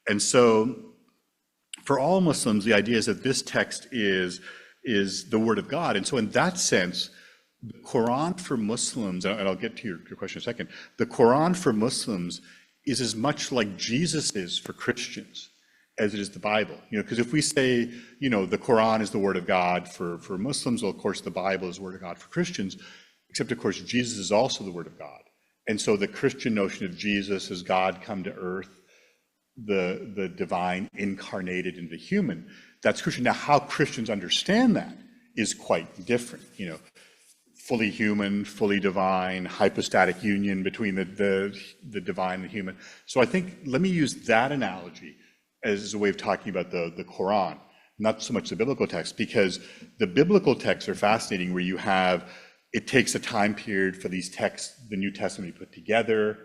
And so for all Muslims, the idea is that this text is the word of God. And so in that sense, the Quran for Muslims, and I'll get to your question in a second, the Quran for Muslims is as much like Jesus is for Christians as it is the Bible. Because if we say, the Quran is the word of God for Muslims, well, of course, the Bible is the word of God for Christians, except, of course, Jesus is also the word of God. And so the Christian notion of Jesus as God come to earth, the divine incarnated into human, that's Christian. Now, how Christians understand that is quite different. Fully human, fully divine, hypostatic union between the divine and the human. So I think, let me use that analogy as a way of talking about the Quran, not so much the biblical text, because the biblical texts are fascinating where you have, it takes a time period for these texts, the New Testament to be put together.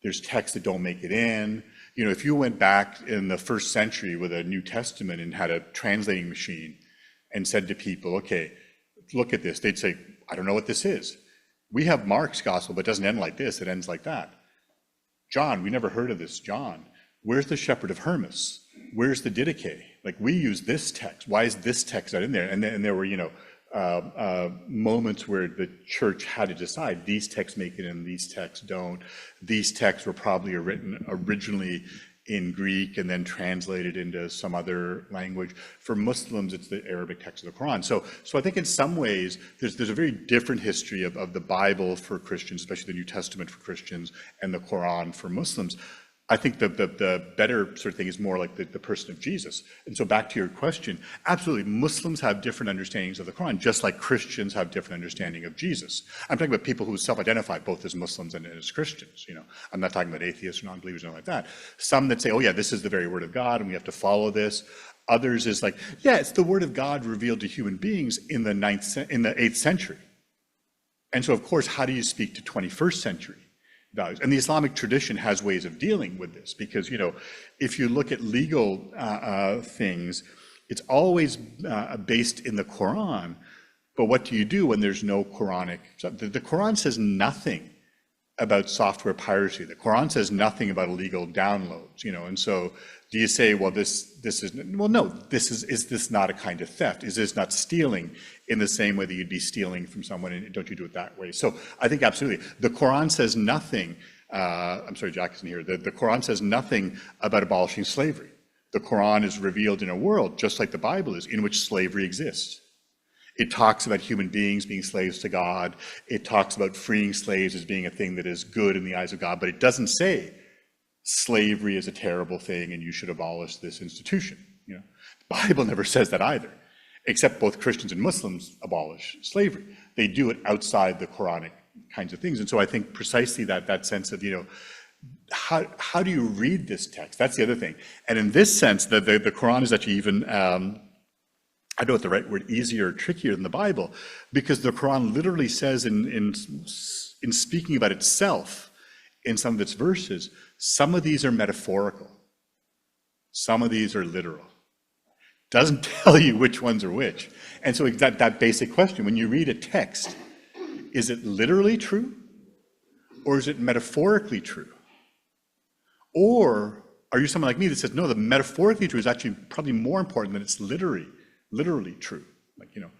There's texts that don't make it in. If you went back in the 1st century with a New Testament and had a translating machine and said to people, okay, look at this, they'd say, I don't know what this is. We have Mark's gospel, but it doesn't end like this, it ends like that. John, we never heard of this John. Where's the Shepherd of Hermas? Where's the Didache? Like, we use this text. Why is this text not in there? And there were, moments where the church had to decide, these texts make it in, these texts don't. These texts were probably written originally in Greek and then translated into some other language. For Muslims, it's the Arabic text of the Quran. So I think in some ways, there's a very different history of the Bible for Christians, especially the New Testament for Christians, and the Quran for Muslims. I think the better sort of thing is more like the person of Jesus. And so back to your question, absolutely, Muslims have different understandings of the Quran, just like Christians have different understanding of Jesus. I'm talking about people who self-identify both as Muslims and as Christians. I'm not talking about atheists or non-believers or anything like that. Some that say, oh yeah, this is the very word of God and we have to follow this. Others is like, yeah, it's the word of God revealed to human beings in the 8th century. And so of course, how do you speak to 21st century values? And the Islamic tradition has ways of dealing with this because, if you look at legal things, it's always based in the Quran. But what do you do when there's no Quranic? The Quran says nothing about software piracy. The Quran says nothing about illegal downloads, and so do you say, well, this is, well, no, is this not a kind of theft? Is this not stealing in the same way that you'd be stealing from someone, and don't you do it that way? So I think absolutely. The Quran says nothing, I'm sorry, Jack isn't here, the Quran says nothing about abolishing slavery. The Quran is revealed in a world, just like the Bible is, in which slavery exists. It talks about human beings being slaves to God. It talks about freeing slaves as being a thing that is good in the eyes of God, but it doesn't say slavery is a terrible thing and you should abolish this institution. You know, the Bible never says that either, except both Christians and Muslims abolish slavery. They do it outside the Quranic kinds of things. And so I think precisely that sense of, you know, how do you read this text? That's the other thing. And in this sense, the Quran is actually even, I don't know what the right word, easier or trickier than the Bible, because the Quran literally says in speaking about itself in some of its verses, some of these are metaphorical. Some of these are literal. Doesn't tell you which ones are which. And so that basic question, when you read a text, is it literally true? Or is it metaphorically true? Or are you someone like me that says, no, the metaphorically true is actually probably more important than it's literally true? Like, you know,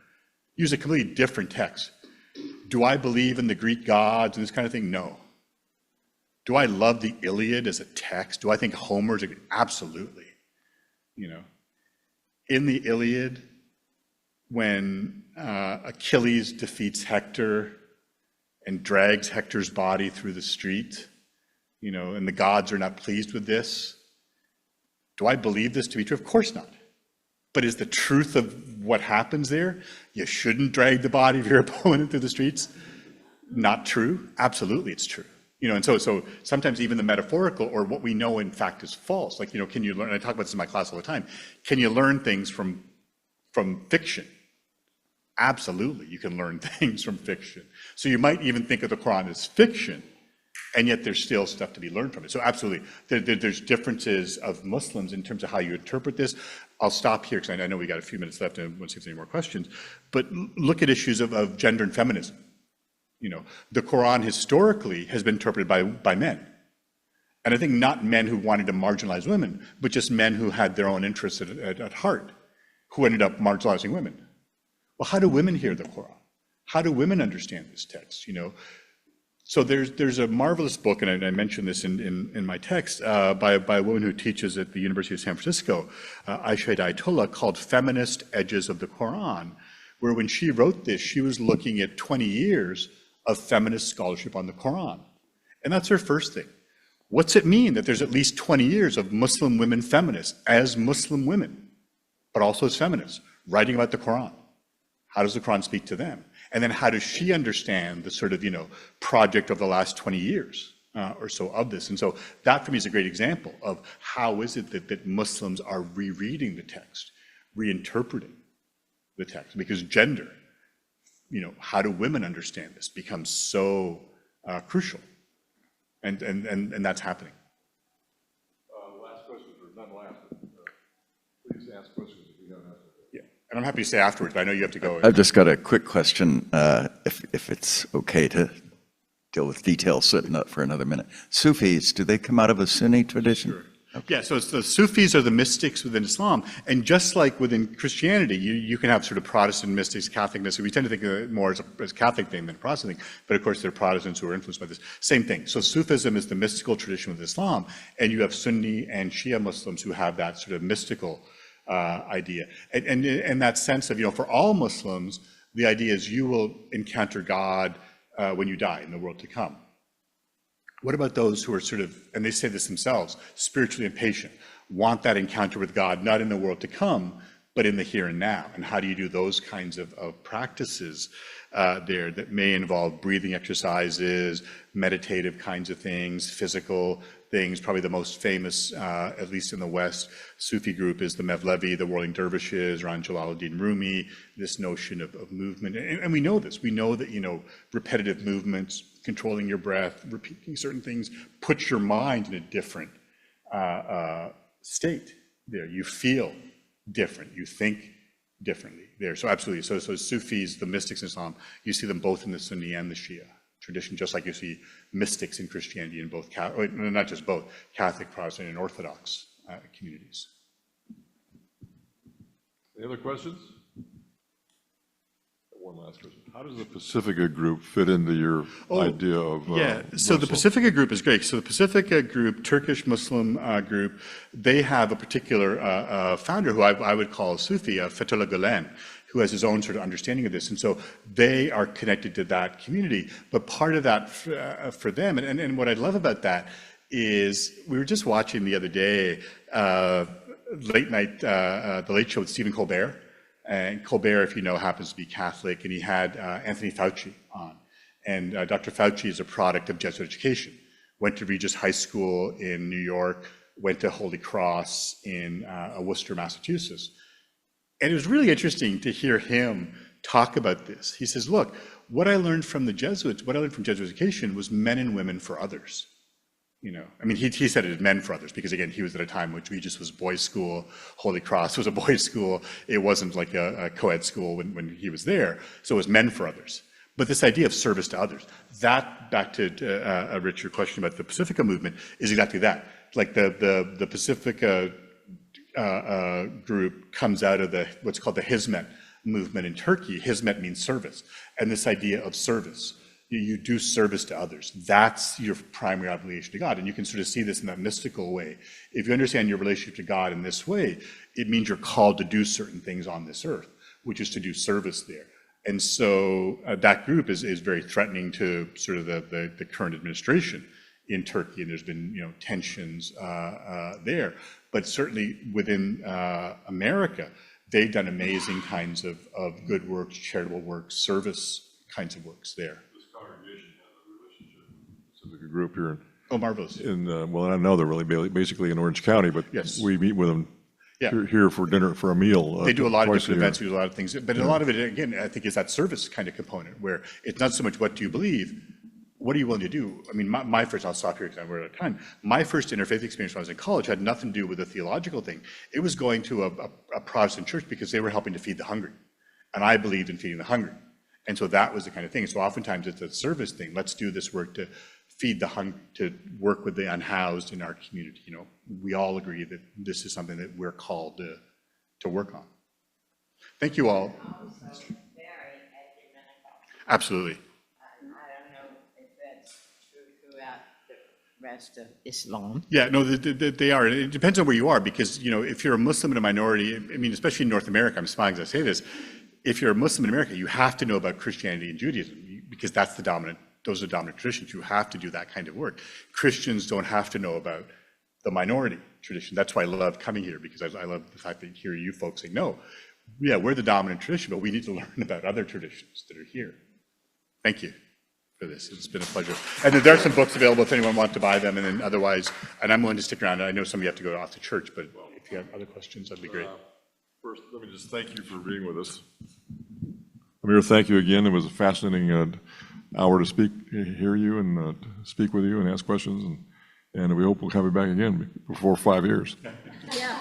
use a completely different text. Do I believe in the Greek gods and this kind of thing? No. Do I love the Iliad as a text? Do I think Homer's absolutely? You know, in the Iliad, when Achilles defeats Hector and drags Hector's body through the street, you know, and the gods are not pleased with this. Do I believe this to be true? Of course not. But is the truth of what happens there, you shouldn't drag the body of your opponent through the streets, not true? Absolutely, it's true. You know, and so sometimes even the metaphorical or what we know in fact is false. Like, you know, can you learn, and I talk about this in my class all the time, can you learn things from fiction? Absolutely, you can learn things from fiction. So you might even think of the Quran as fiction, and yet there's still stuff to be learned from it. So absolutely, there's differences of Muslims in terms of how you interpret this. I'll stop here because I know we got a few minutes left and we'll see if there's any more questions. But look at issues of gender and feminism. You know, the Quran historically has been interpreted by men. And I think not men who wanted to marginalize women, but just men who had their own interests at heart, who ended up marginalizing women. Well, how do women hear the Quran? How do women understand this text? You know, so there's a marvelous book, and I mentioned this in my text, by a woman who teaches at the University of San Francisco, Aisha Ayatollah, called Feminist Edges of the Quran, where when she wrote this, she was looking at 20 years of feminist scholarship on the Quran. And that's her first thing. What's it mean that there's at least 20 years of Muslim women feminists as Muslim women, but also as feminists, writing about the Quran? How does the Quran speak to them? And then how does she understand the sort of, you know, project of the last 20 years or so of this? And so that for me is a great example of how is it that Muslims are rereading the text, reinterpreting the text, because gender, you know, how do women understand this becomes so crucial, and that's happening. Last question, or not last, but please ask questions if you don't have to. Yeah, and I'm happy to stay afterwards, but I know you have to go. I've just got a quick question, if it's okay to deal with details for another minute. Sufis, do they come out of a Sunni tradition? Sure. Okay. Yeah, so it's the Sufis are the mystics within Islam, and just like within Christianity, you can have sort of Protestant mystics, Catholic mystics. We tend to think of it more as a Catholic thing than a Protestant thing, but of course there are Protestants who are influenced by this. Same thing. So Sufism is the mystical tradition with Islam, and you have Sunni and Shia Muslims who have that sort of mystical idea. And that sense of, you know, for all Muslims, the idea is you will encounter God when you die in the world to come. What about those who are sort of, and they say this themselves, spiritually impatient, want that encounter with God, not in the world to come, but in the here and now? And how do you do those kinds of practices there that may involve breathing exercises, meditative kinds of things, physical things? Probably the most famous, at least in the West, Sufi group is the Mevlevi, the Whirling Dervishes, around Jalaluddin Rumi, this notion of movement. And we know this. We know that, you know, repetitive movements, controlling your breath, repeating certain things, puts your mind in a different state there. You feel different. You think differently there. So absolutely. So Sufis, the mystics in Islam, you see them both in the Sunni and the Shia tradition, just like you see mystics in Christianity in both, not just both, Catholic, Protestant, and Orthodox communities. Any other questions? One last question. How does the Pacifica group fit into your idea of yeah, so the Pacifica group is great. So the Pacifica group, Turkish Muslim group, they have a particular founder who I would call a Sufi, Fethullah Gulen, who has his own sort of understanding of this. And so they are connected to that community. But part of that for them, and what I love about that is we were just watching the other day, late night, the Late Show with Stephen Colbert. And Colbert, if you know, happens to be Catholic, and he had Anthony Fauci on. And Dr. Fauci is a product of Jesuit education. Went to Regis High School in New York, went to Holy Cross in Worcester, Massachusetts. And it was really interesting to hear him talk about this. He says, look, what I learned from the Jesuits, what I learned from Jesuit education was men and women for others. You know, I mean, he said it as men for others, because again, he was at a time which Regis was boys' school, Holy Cross was a boys' school. It wasn't like a co-ed school when he was there. So it was men for others. But this idea of service to others, that, back to Rich, your question about the Pacifica movement, is exactly that. Like the Pacifica group comes out of what's called the Hizmet movement in Turkey. Hizmet means service. And this idea of service, you do service to others. That's your primary obligation to God. And you can sort of see this in that mystical way. If you understand your relationship to God in this way, it means you're called to do certain things on this earth, which is to do service there. And so that group is very threatening to sort of the current administration in Turkey, and there's been tensions there. But certainly within America, they've done amazing kinds of good works, charitable works, service kinds of works there. This congregation has a relationship with a Pacifica group here. Oh, marvelous. Well, I know they're really basically in Orange County, but Yes. we meet with them Yeah. here for dinner, for a meal. They do a lot of twice different year. events, we do a lot of things, but a lot of it, again, I think is that service kind of component, where it's not so much what do you believe, what are you willing to do? I mean, my first, I'll stop here because we're out of time. My first interfaith experience when I was in college had nothing to do with a theological thing. It was going to a Protestant church because they were helping to feed the hungry. And I believed in feeding the hungry. And so that was the kind of thing. So oftentimes it's a service thing. Let's do this work to feed the hungry, to work with the unhoused in our community. We all agree that this is something that we're called to work on. Thank you all. Also very ecumenical. Absolutely. I don't know if that's true throughout the rest of Islam. Yeah, no, they are. It depends on where you are, because, if you're a Muslim in a minority, I mean, especially in North America, I'm smiling as I say this, if you're a Muslim in America, you have to know about Christianity and Judaism, because those are dominant traditions. You have to do that kind of work. Christians don't have to know about the minority tradition. That's why I love coming here, because I love the fact that hear you folks say, no, yeah, we're the dominant tradition, but we need to learn about other traditions that are here. Thank you for this. It's been a pleasure. And there are some books available if anyone wants to buy them, and then otherwise, and I'm willing to stick around. I know some of you have to go off to church, but if you have other questions, that'd be great. First, let me just thank you for being with us. Amir, thank you again. It was a fascinating hour to hear you and speak with you and ask questions. And we hope we'll have you back again before 5 years. Yeah.